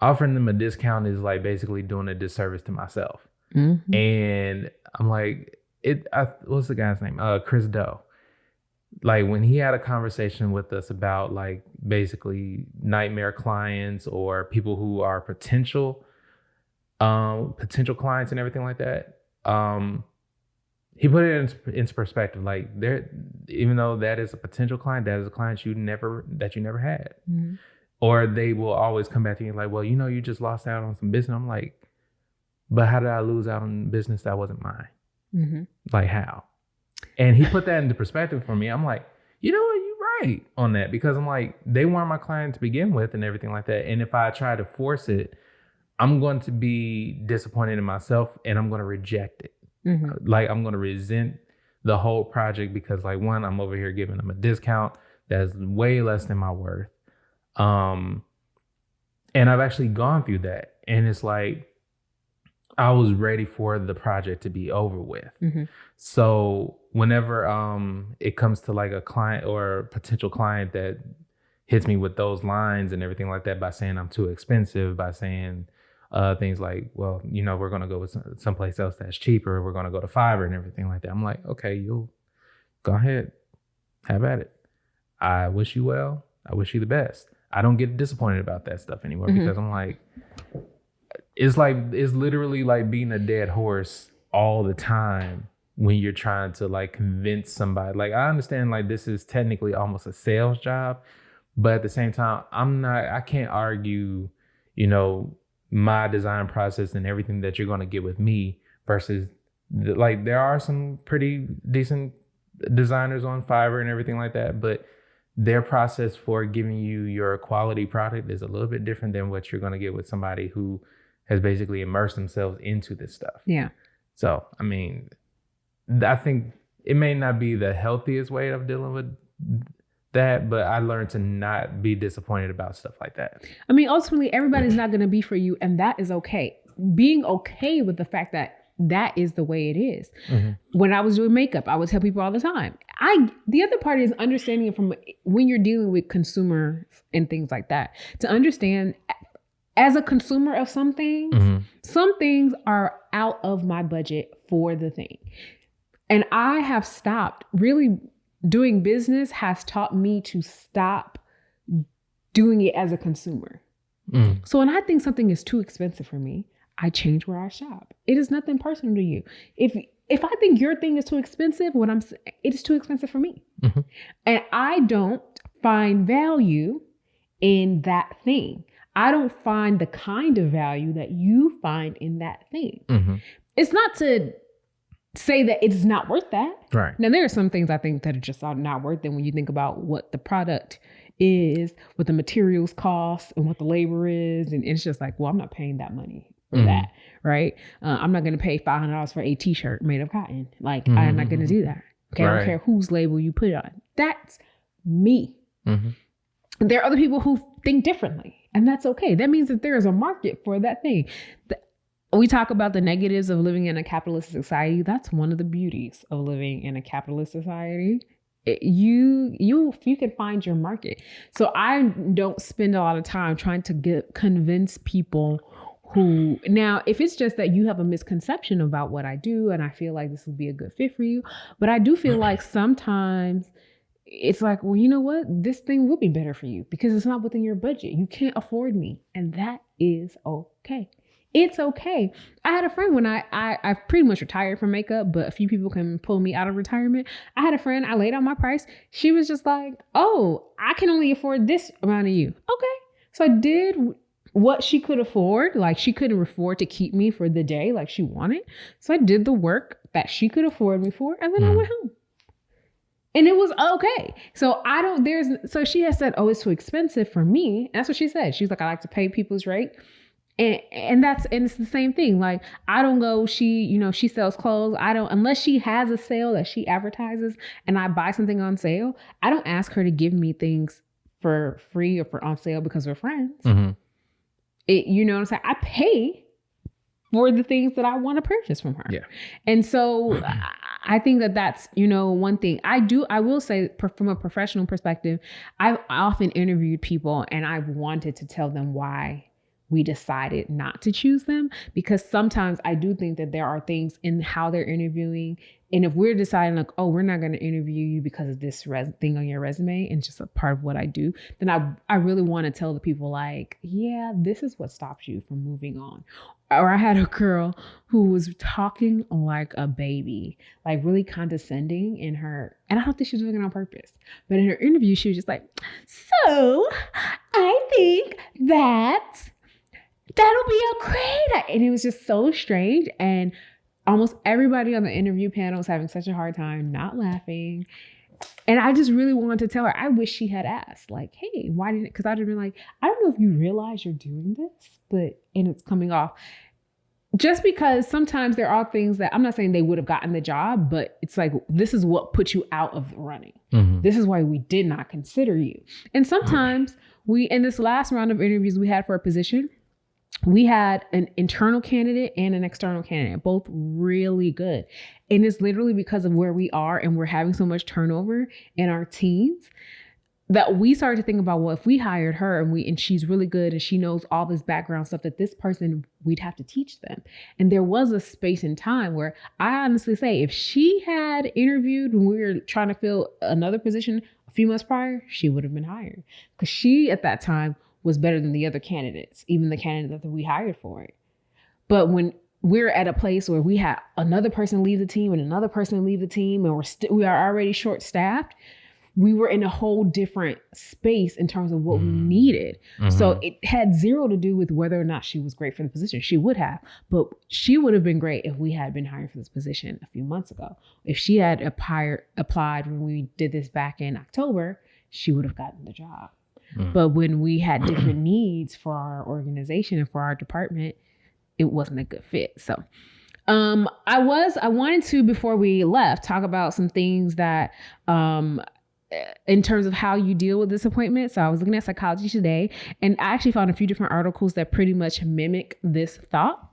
offering them a discount is like basically doing a disservice to myself. And I'm like, what's the guy's name? Chris Doe. Like when he had a conversation with us about like basically nightmare clients or people who are potential clients and everything like that. He put it into perspective. Like even though that is a potential client, that is a client you never had. Or they will always come back to you like, well, you just lost out on some business. I'm like, but how did I lose out on business that wasn't mine? Like how? And he put that into perspective for me. I'm like, you know what? You're right on that, because I'm like, they weren't my client to begin with and everything like that. And if I try to force it, I'm going to be disappointed in myself and I'm going to reject it. Like I'm going to resent the whole project because like, one, I'm over here giving them a discount that's way less than my worth. And I've actually gone through that. And it's like, I was ready for the project to be over with. So whenever it comes to like a client or a potential client that hits me with those lines and everything like that, by saying I'm too expensive, by saying things like, well, we're going to go with someplace else that's cheaper, we're going to go to Fiverr and everything like that. I'm like, okay, you'll go ahead, have at it. I wish you well. I wish you the best. I don't get disappointed about that stuff anymore because I'm like, it's literally like beating a dead horse all the time when you're trying to like convince somebody. Like I understand like this is technically almost a sales job, but at the same time, I can't argue, my design process and everything that you're going to get with me versus like there are some pretty decent designers on Fiverr and everything like that, but their process for giving you your quality product is a little bit different than what you're going to get with somebody who has basically immersed themselves into this stuff. Yeah. So, I mean, I think it may not be the healthiest way of dealing with that, but I learned to not be disappointed about stuff like that. I mean, ultimately, everybody's not going to be for you, and that is okay. Being okay with the fact that is the way it is. When I was doing makeup, I would tell people all the time. The other part is understanding it from when you're dealing with consumers and things like that, to understand as a consumer of some things are out of my budget for the thing. And I have stopped. Really doing business has taught me to stop doing it as a consumer. So when I think something is too expensive for me, I change where I shop. It is nothing personal to you. If I think your thing is too expensive, it is too expensive for me. And I don't find value in that thing. I don't find the kind of value that you find in that thing. It's not to say that it's not worth that. Right. Now, there are some things I think that are just not worth it when you think about what the product is, what the materials cost, and what the labor is. And it's just like, well, I'm not paying that money for that, right? I'm not going to pay $500 for a t-shirt made of cotton. Like, I'm not going to do that. Okay, I don't care whose label you put it on. That's me. There are other people who think differently, and that's okay. That means that there is a market for that thing. We talk about the negatives of living in a capitalist society. That's one of the beauties of living in a capitalist society. You can find your market. So I don't spend a lot of time trying to convince people who, now, if it's just that you have a misconception about what I do and I feel like this would be a good fit for you, but I do feel like sometimes it's like, well, you know what? This thing will be better for you because it's not within your budget. You can't afford me. And that is okay. It's okay. I had a friend when I pretty much retired from makeup, but a few people can pull me out of retirement. I had a friend, I laid out my price. She was just like, oh, I can only afford this amount of you. Okay. So I did what she could afford. Like, she couldn't afford to keep me for the day like she wanted. So I did the work that she could afford me for. And then I went home. And it was okay. So so she has said, oh, it's too expensive for me. That's what she said. She's like, I like to pay people's rate. And it's the same thing. Like, I don't go, she sells clothes. I don't, unless she has a sale that she advertises and I buy something on sale, I don't ask her to give me things for free or for on sale because we're friends. You know what I'm saying? I pay for the things that I want to purchase from her. Yeah. And so I think that that's, one thing I will say from a professional perspective, I've often interviewed people and I've wanted to tell them why we decided not to choose them, because sometimes I do think that there are things in how they're interviewing. And if we're deciding like, oh, we're not going to interview you because of this thing on your resume and just a part of what I do, then I really want to tell the people like, yeah, this is what stops you from moving on. Or I had a girl who was talking like a baby, like really condescending in her, and I don't think she was doing it on purpose, but in her interview, she was just like, so I think that'll be a great, and it was just so strange. And almost everybody on the interview panel was having such a hard time not laughing. And I just really wanted to tell her, I wish she had asked, like, hey, why didn't, because I'd have been like, I don't know if you realize you're doing this, and it's coming off. Just because sometimes there are things that, I'm not saying they would have gotten the job, but it's like, this is what put you out of the running. This is why we did not consider you. And sometimes in this last round of interviews we had for a position, we had an internal candidate and an external candidate, both really good. And it's literally because of where we are and we're having so much turnover in our teams that we started to think about, well, if we hired her and she's really good and she knows all this background stuff, that this person, we'd have to teach them. And there was a space in time where I honestly say, if she had interviewed when we were trying to fill another position a few months prior, she would have been hired, because she at that time was better than the other candidates, even the candidate that we hired for it. But when we're at a place where we had another person leave the team and another person leave the team, and we are already short-staffed, we were in a whole different space in terms of what we needed. So it had zero to do with whether or not she was great for the position. She would have, but she would have been great if we had been hired for this position a few months ago. If she had applied when we did this back in October, she would have gotten the job. But when we had different needs for our organization and for our department, it wasn't a good fit. So I wanted to, before we left, talk about some things that in terms of how you deal with disappointment. So I was looking at Psychology Today, and I actually found a few different articles that pretty much mimic this thought.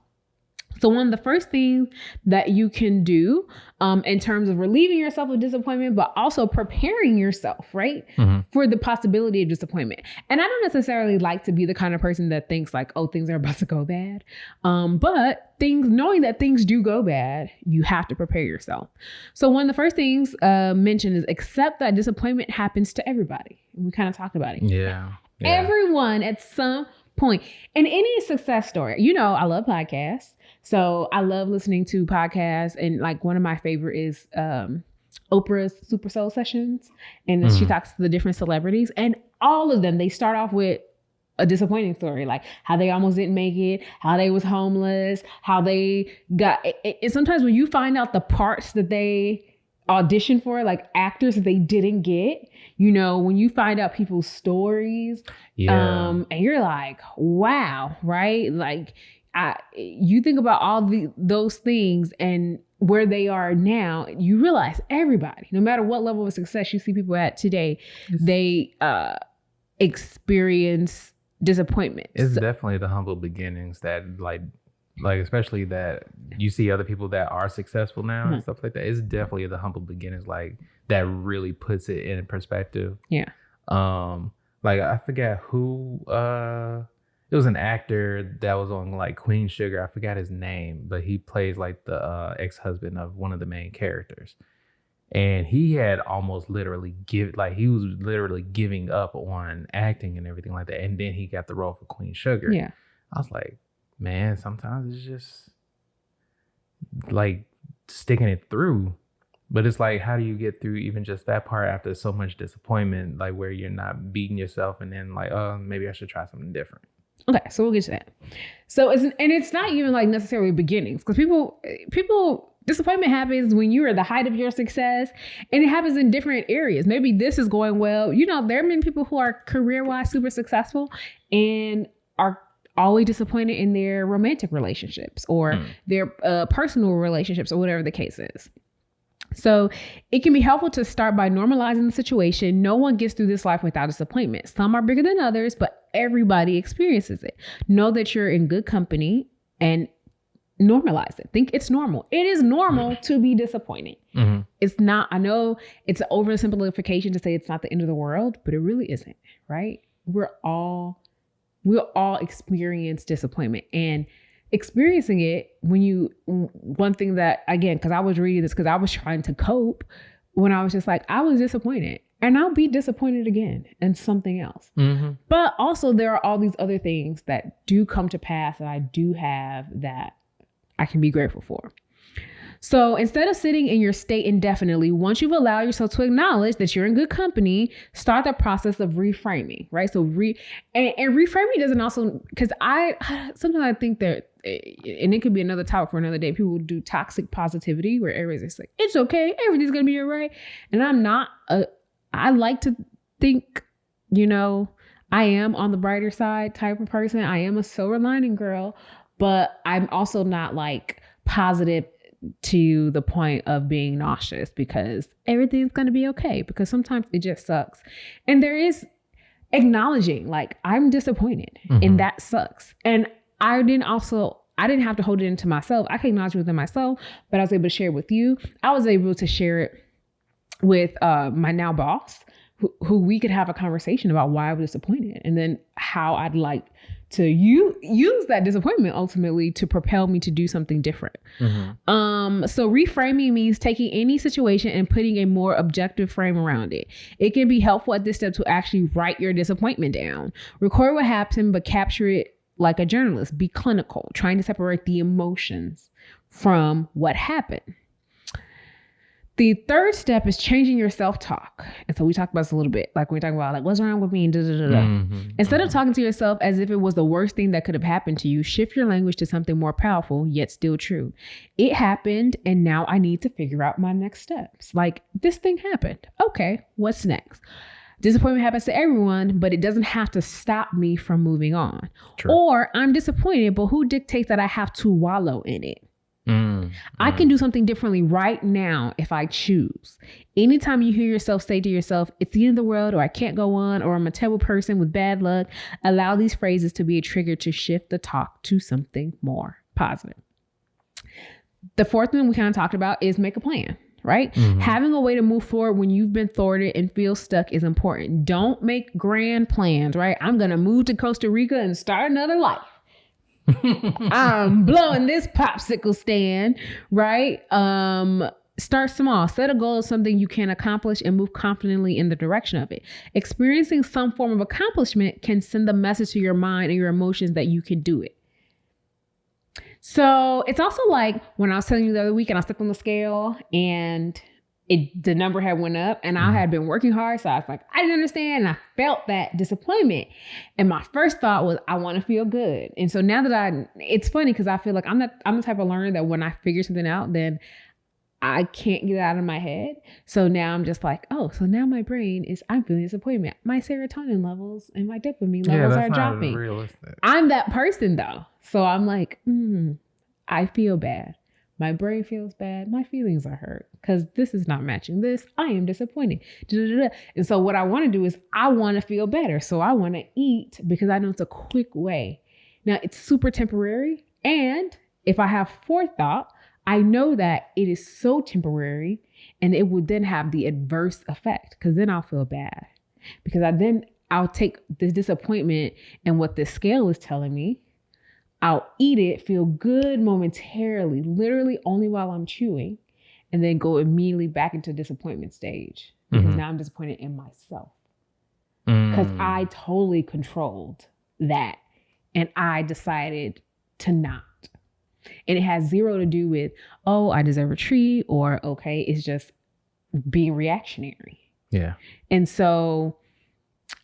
So one of the first things that you can do in terms of relieving yourself of disappointment, but also preparing yourself, right, for the possibility of disappointment. And I don't necessarily like to be the kind of person that thinks like, oh, things are about to go bad. But knowing that things do go bad, you have to prepare yourself. So one of the first things mentioned is accept that disappointment happens to everybody. And we kind of talked about it. Yeah. Everyone at some point. In any success story, I love podcasts. So I love listening to podcasts, and like one of my favorite is Oprah's Super Soul Sessions. And she talks to the different celebrities, and all of them, they start off with a disappointing story, like how they almost didn't make it, how they was homeless, how they got it. And sometimes when you find out the parts that they audition for, like actors they didn't get, you know, when you find out people's stories, and you're like, wow, right? Like you think about all those things and where they are now, you realize everybody, no matter what level of success you see people at today, they experience disappointment. It's definitely the humble beginnings that like especially that you see other people that are successful now and stuff like that. It's definitely the humble beginnings like that really puts it in perspective. Yeah. Like I forget who it was an actor that was on like Queen Sugar. I forgot his name, but he plays like the ex-husband of one of the main characters. And he had almost literally he was literally giving up on acting and everything like that. And then he got the role for Queen Sugar. Yeah. I was like, man, sometimes it's just like sticking it through. But it's like, how do you get through even just that part after so much disappointment, like where you're not beating yourself and then like, oh, maybe I should try something different. Okay, so we'll get to that. So it's not even like necessarily beginnings, because people disappointment happens when you're at the height of your success, and it happens in different areas. Maybe this is going well. You know, there are many people who are career-wise super successful and are always disappointed in their romantic relationships or their personal relationships or whatever the case is. So it can be helpful to start by normalizing the situation. No one gets through this life without disappointment. Some are bigger than others, but everybody experiences it. Know that you're in good company and normalize it. Think it's normal. It is normal to be disappointed. Mm-hmm. It's not, I know it's an oversimplification to say it's not the end of the world, but it really isn't, right? We'll all experience disappointment, and experiencing it one thing that, again, because I was reading this because I was trying to cope when I was just like, I was disappointed and I'll be disappointed again in something else. Mm-hmm. But also there are all these other things that do come to pass that I do have that I can be grateful for. So instead of sitting in your state indefinitely, once you've allowed yourself to acknowledge that you're in good company, start the process of reframing, right? So and reframing doesn't also, because sometimes I think that, and it could be another topic for another day, people do toxic positivity where everybody's just like, it's okay, everything's going to be all right. And I'm not, I like to think, you know, I am on the brighter side type of person. I am a silver lining girl, but I'm also not like positive to the point of being nauseous because everything's going to be okay, because sometimes it just sucks. And there is acknowledging like I'm disappointed and that sucks. And I didn't have to hold it into myself. I can acknowledge it within myself, but I was able to share it with you. I was able to share it with my now boss, who we could have a conversation about why I was disappointed and then how I'd like to use that disappointment ultimately to propel me to do something different. So reframing means taking any situation and putting a more objective frame around it. It can be helpful at this step to actually write your disappointment down. Record what happened, but capture it like a journalist. Be clinical, trying to separate the emotions from what happened. The third step is changing your self-talk. And so we talked about this a little bit, like when we talk about like, what's wrong with me? Instead of talking to yourself as if it was the worst thing that could have happened to you, shift your language to something more powerful, yet still true. It happened, and now I need to figure out my next steps. Like, this thing happened. Okay, what's next? Disappointment happens to everyone, but it doesn't have to stop me from moving on. True. Or I'm disappointed, but who dictates that I have to wallow in it? I can do something differently right now if I choose. Anytime you hear yourself say to yourself, it's the end of the world, or I can't go on, or I'm a terrible person with bad luck, allow these phrases to be a trigger to shift the talk to something more positive. The fourth one we kind of talked about is make a plan, right? Having a way to move forward when you've been thwarted and feel stuck is important. Don't make grand plans, right? I'm going to move to Costa Rica and start another life. I'm blowing this popsicle stand, right? Start small. Set a goal of something you can accomplish and move confidently in the direction of it. Experiencing some form of accomplishment can send the message to your mind and your emotions that you can do it. So it's also like when I was telling you the other week and I stepped on the scale and the number had went up, and I had been working hard. So I was like, I didn't understand. And I felt that disappointment. And my first thought was, I want to feel good. And so now that it's funny because I feel like I'm the type of learner that when I figure something out, then I can't get it out of my head. So now I'm just like, oh, so now my brain is, I'm feeling disappointment. My serotonin levels and my dopamine levels are dropping. Realistic. I'm that person though. So I'm like, I feel bad. My brain feels bad. My feelings are hurt because this is not matching this. I am disappointed. And so what I want to do is I want to feel better. So I want to eat because I know it's a quick way. Now it's super temporary. And if I have forethought, I know that it is so temporary and it would then have the adverse effect because then I'll feel bad because I'll take this disappointment and what the scale is telling me. I'll eat it, feel good momentarily, literally only while I'm chewing, and then go immediately back into disappointment stage because now I'm disappointed in myself because I totally controlled that and I decided to not. And it has zero to do with, oh, I deserve a treat or, okay, it's just being reactionary. Yeah. And so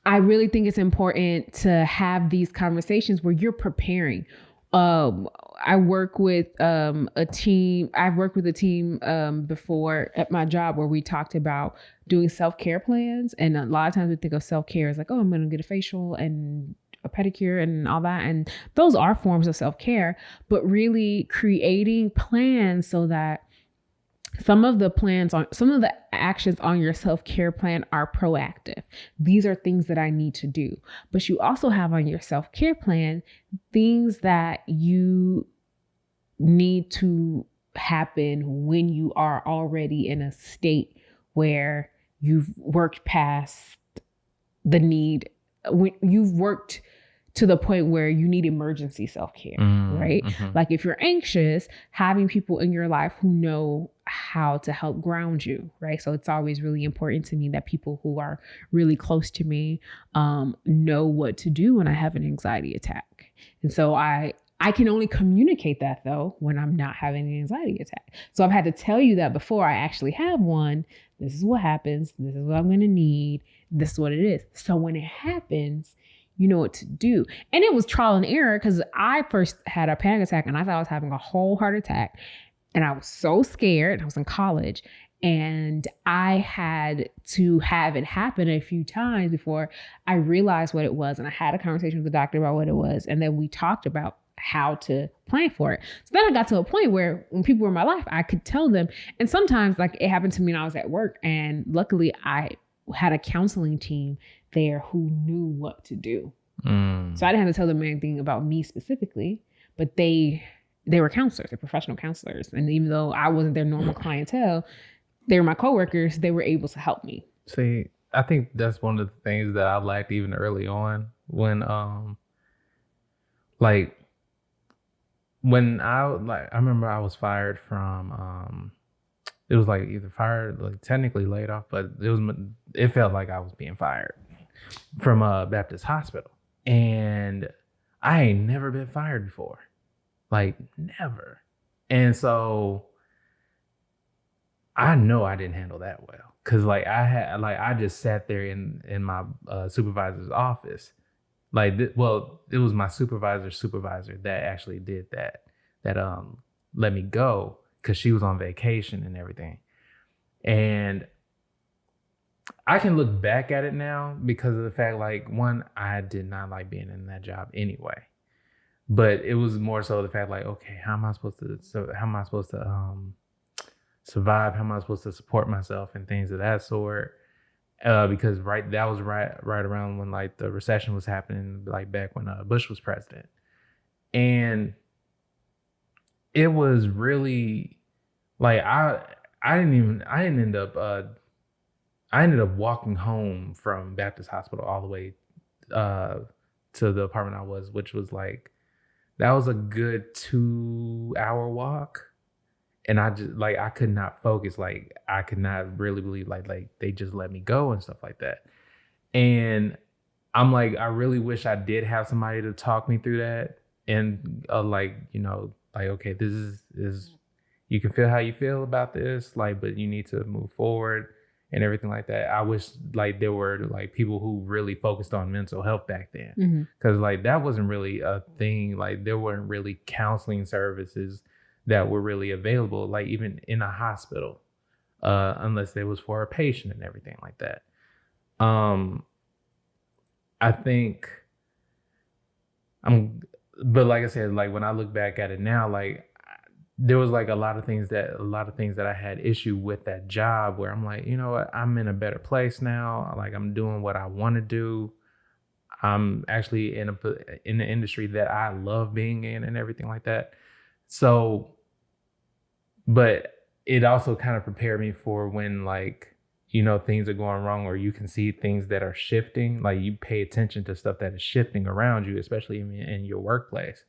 I really think it's important to have these conversations where you're preparing. I work with a team. I've worked with a team before at my job where we talked about doing self-care plans. And a lot of times we think of self-care as like, oh, I'm going to get a facial and a pedicure and all that. And those are forms of self-care, but really creating plans so that some of the actions on your self-care plan are proactive. These are things that I need to do. But you also have on your self-care plan things that you need to happen when you are already in a state where you've worked past the need, when you've worked to the point where you need emergency self-care, right? Like if you're anxious, having people in your life who know how to help ground you, right? So it's always really important to me that people who are really close to me know what to do when I have an anxiety attack. And so I can only communicate that though when I'm not having an anxiety attack. So I've had to tell you that before I actually have one. This is what happens. This is what I'm going to need. This is what it is. So when it happens, you know what to do. And it was trial and error because I first had a panic attack and I thought I was having a whole heart attack. And I was so scared. I was in college and I had to have it happen a few times before I realized what it was. And I had a conversation with the doctor about what it was. And then we talked about how to plan for it. So then I got to a point where when people were in my life, I could tell them. And sometimes like it happened to me when I was at work. And luckily I had a counseling team there who knew what to do. So I didn't have to tell them anything about me specifically, but they were counselors, they're professional counselors. And even though I wasn't their normal clientele, they were my coworkers, they were able to help me. See, I think that's one of the things that I lacked even early on when I remember I was fired from it was like either fired, like technically laid off, but it felt like I was being fired from Baptist Hospital. And I ain't never been fired before. Like never. And so I know I didn't handle that well. Cause I just sat there in my supervisor's office. It was my supervisor's supervisor that actually did that let me go because she was on vacation and everything. And I can look back at it now because of the fact, like, one, I did not like being in that job anyway. But it was more so the fact, like, okay, how am I supposed to survive? How am I supposed to support myself and things of that sort? Because that was right around when like the recession was happening, like back when Bush was president, and it was really like I ended up walking home from Baptist Hospital all the way to the apartment I was, which was like, that was a good 2-hour walk. And I just like, I could not focus. Like I could not really believe like they just let me go and stuff like that. And I'm like, I really wish I did have somebody to talk me through that. And okay, this is you can feel how you feel about this, like, but you need to move forward and everything like that. I wish like there were like people who really focused on mental health back then, because like that wasn't really a thing. Like there weren't really counseling services that were really available, like even in a hospital, unless it was for a patient and everything like that. I think but like I said, like when I look back at it now, like there was like a lot of things that I had issue with that job where I'm like, you know what, I'm in a better place now. Like I'm doing what I want to do. I'm actually in the industry that I love being in and everything like that. So, but it also kind of prepared me for when like, you know, things are going wrong, or you can see things that are shifting. Like you pay attention to stuff that is shifting around you, especially in your workplace.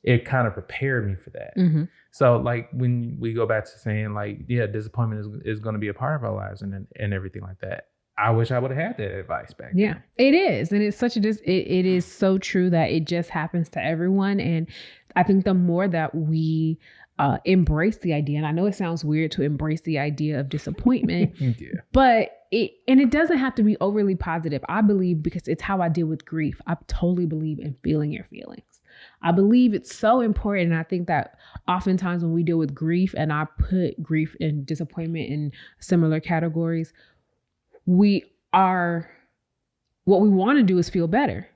It kind of prepared me for that. Mm-hmm. So like when we go back to saying like, yeah, disappointment is going to be a part of our lives and everything like that. I wish I would have had that advice back then. Yeah, it is. And it's such it is so true that it just happens to everyone. And I think the more that we embrace the idea, and I know it sounds weird to embrace the idea of disappointment, yeah. But it doesn't have to be overly positive. I believe, because it's how I deal with grief. I totally believe in feeling your feelings. I believe it's so important. And I think that oftentimes when we deal with grief, and I put grief and disappointment in similar categories, what we want to do is feel better.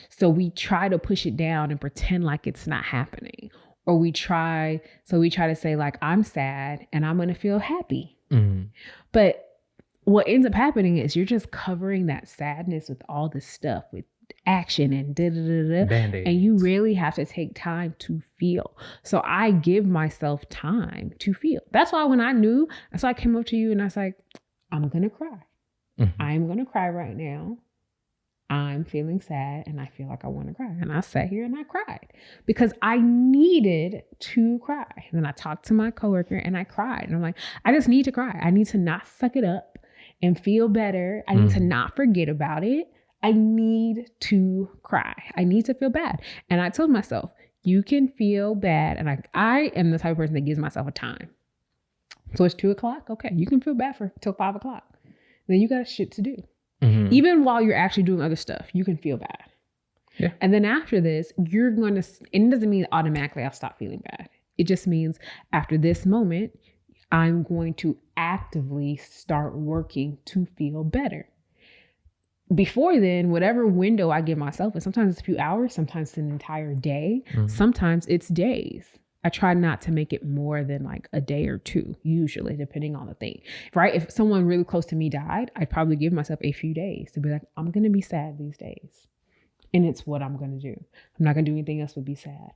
So we try to push it down and pretend like it's not happening. Or we try to say like, I'm sad and I'm going to feel happy. Mm-hmm. But what ends up happening is you're just covering that sadness with all this stuff, with action and Band-Aids. And you really have to take time to feel. So I give myself time to feel. That's why I came up to you and I was like, I'm going to cry. Mm-hmm. I'm going to cry right now. I'm feeling sad and I feel like I want to cry. And I sat here and I cried because I needed to cry. And then I talked to my coworker and I cried. And I'm like, I just need to cry. I need to not suck it up and feel better. I need to not forget about it. I need to cry. I need to feel bad. And I told myself, you can feel bad. And I am the type of person that gives myself a time. So it's 2:00. Okay, you can feel bad till 5:00. Then you got shit to do. Mm-hmm. Even while you're actually doing other stuff, you can feel bad. Yeah. And then after this, and it doesn't mean automatically I'll stop feeling bad. It just means after this moment, I'm going to actively start working to feel better. Before then, whatever window I give myself, and sometimes it's a few hours, sometimes it's an entire day, sometimes it's days. I try not to make it more than like a day or two, usually, depending on the thing, right? If someone really close to me died, I'd probably give myself a few days to be like, I'm going to be sad these days. And it's what I'm going to do. I'm not going to do anything else but be sad.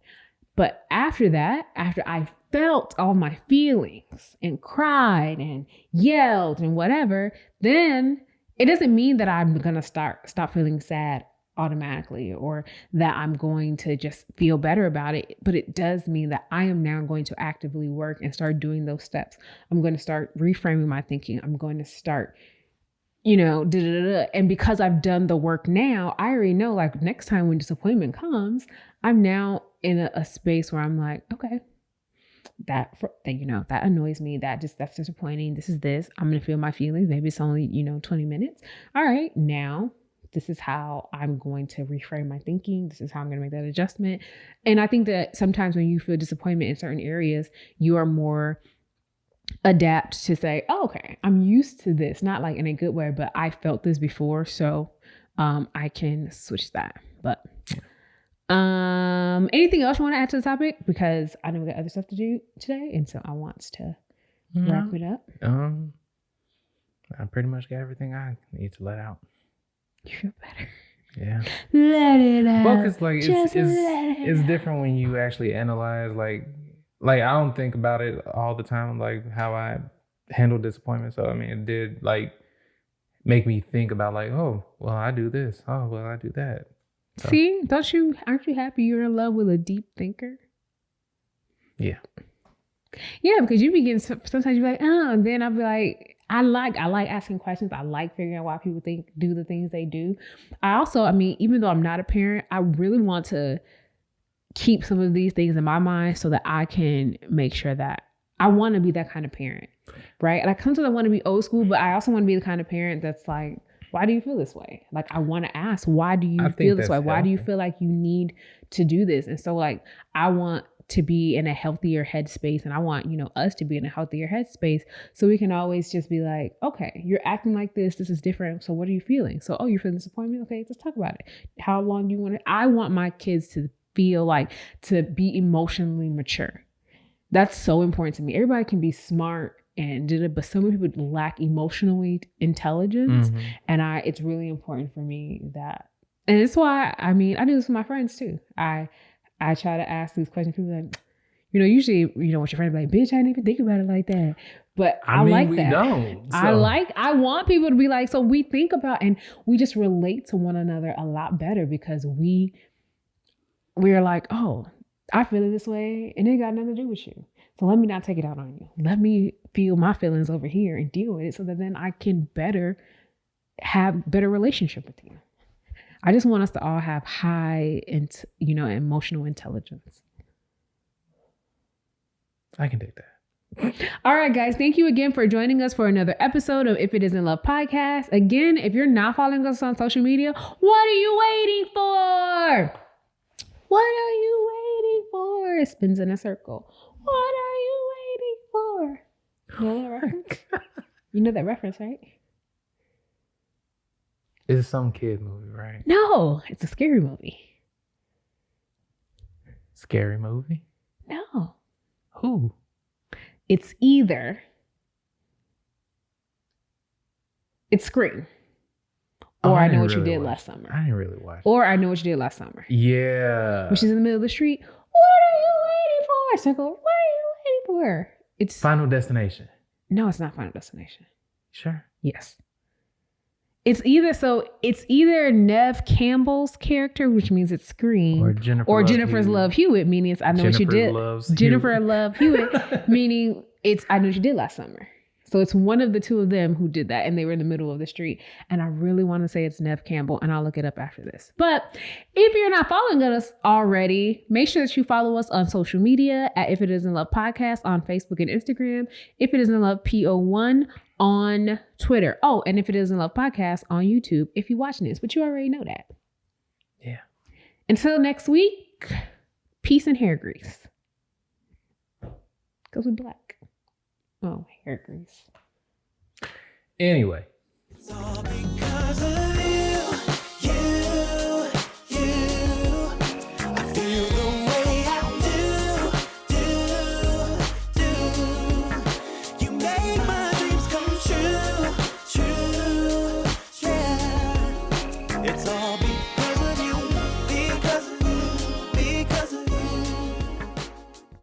But after that, after I felt all my feelings and cried and yelled and whatever, then it doesn't mean that I'm going to stop feeling sad automatically or that I'm going to just feel better about it. But it does mean that I am now going to actively work and start doing those steps. I'm going to start reframing my thinking. I'm going to start, And because I've done the work now, I already know like next time when disappointment comes, I'm now in a space where I'm like, okay, that annoys me. That's disappointing. This. I'm going to feel my feelings. Maybe it's only, 20 minutes. All right. Now, this is how I'm going to reframe my thinking. This is how I'm going to make that adjustment. And I think that sometimes when you feel disappointment in certain areas, you are more adapt to say, oh, okay, I'm used to this. Not like in a good way, but I felt this before. So I can switch that. But anything else you want to add to the topic? Because I know we got other stuff to do today. And so I want to wrap it up. I pretty much got everything I need to let out. You feel better. Yeah. Let it out. Well, because like it's different when you actually analyze like I don't think about it all the time, like how I handle disappointment. So I mean, it did like make me think about like, oh, well, I do this. Oh, well, I do that. So. See, aren't you happy you're in love with a deep thinker? Yeah. Yeah, because you begin sometimes you're like, and then I'll be like, I like asking questions. I like figuring out why people do the things they do. Even though I'm not a parent, I really want to keep some of these things in my mind so that I can make sure that I want to be that kind of parent, right? Like sometimes I want to be old school, but I also want to be the kind of parent that's like, why do you feel this way? Like, I want to ask, why do you feel this way? Why do you feel like you need to do this? And so like, I want to be in a healthier headspace, and I want, us to be in a healthier headspace, so we can always just be like, okay, you're acting like this is different, so what are you feeling? So, oh, you're feeling disappointment? Okay, let's talk about it. How long do you want it? I want my kids to feel like, to be emotionally mature. That's so important to me. Everybody can be smart but so many people lack emotionally intelligence. Mm-hmm. And it's really important for me that, and it's why, I do this with my friends too. I try to ask these questions. People like, usually, with your friend be like, bitch, I didn't even think about it like that. But I like that. Don't. So. I want people to be like, so we think about, and we just relate to one another a lot better, because we're like, oh, I feel it this way, and it got nothing to do with you. So let me not take it out on you. Let me feel my feelings over here and deal with it, so that then I can have better relationship with you. I just want us to all have high emotional intelligence. I can take that. All right, guys. Thank you again for joining us for another episode of If It Isn't Love podcast. Again, if you're not following us on social media, what are you waiting for? What are you waiting for? It spins in a circle. What are you waiting for? You know that reference? You know that reference, right? It's some kid movie, right? No, it's a scary movie. Scary movie? No. Who? It's Scream. Or I Know What You Did Last Summer. I didn't really watch it. Or I Know What You Did Last Summer. Yeah. When she's in the middle of the street. What are you waiting for? Circle. What are you waiting for? It's Final Destination. No, it's not Final Destination. Sure. Yes. It's either Neve Campbell's character, which means it's Scream, or Jennifer's Love Hewitt, meaning it's I Know What You Did. Jennifer Love Hewitt, meaning it's I Know What You Did Last Summer. So it's one of the two of them who did that, and they were in the middle of the street. And I really want to say it's Neve Campbell, and I'll look it up after this. But if you're not following us already, make sure that you follow us on social media at If It Isn't Love Podcast on Facebook and Instagram, If It Isn't Love PO1 on Twitter. Oh, and If It Isn't Love Podcast on YouTube if you're watching this, but you already know that. Yeah. Until next week, peace and hair grease. Goes with black. Oh, hair grease. Anyway. It's all because of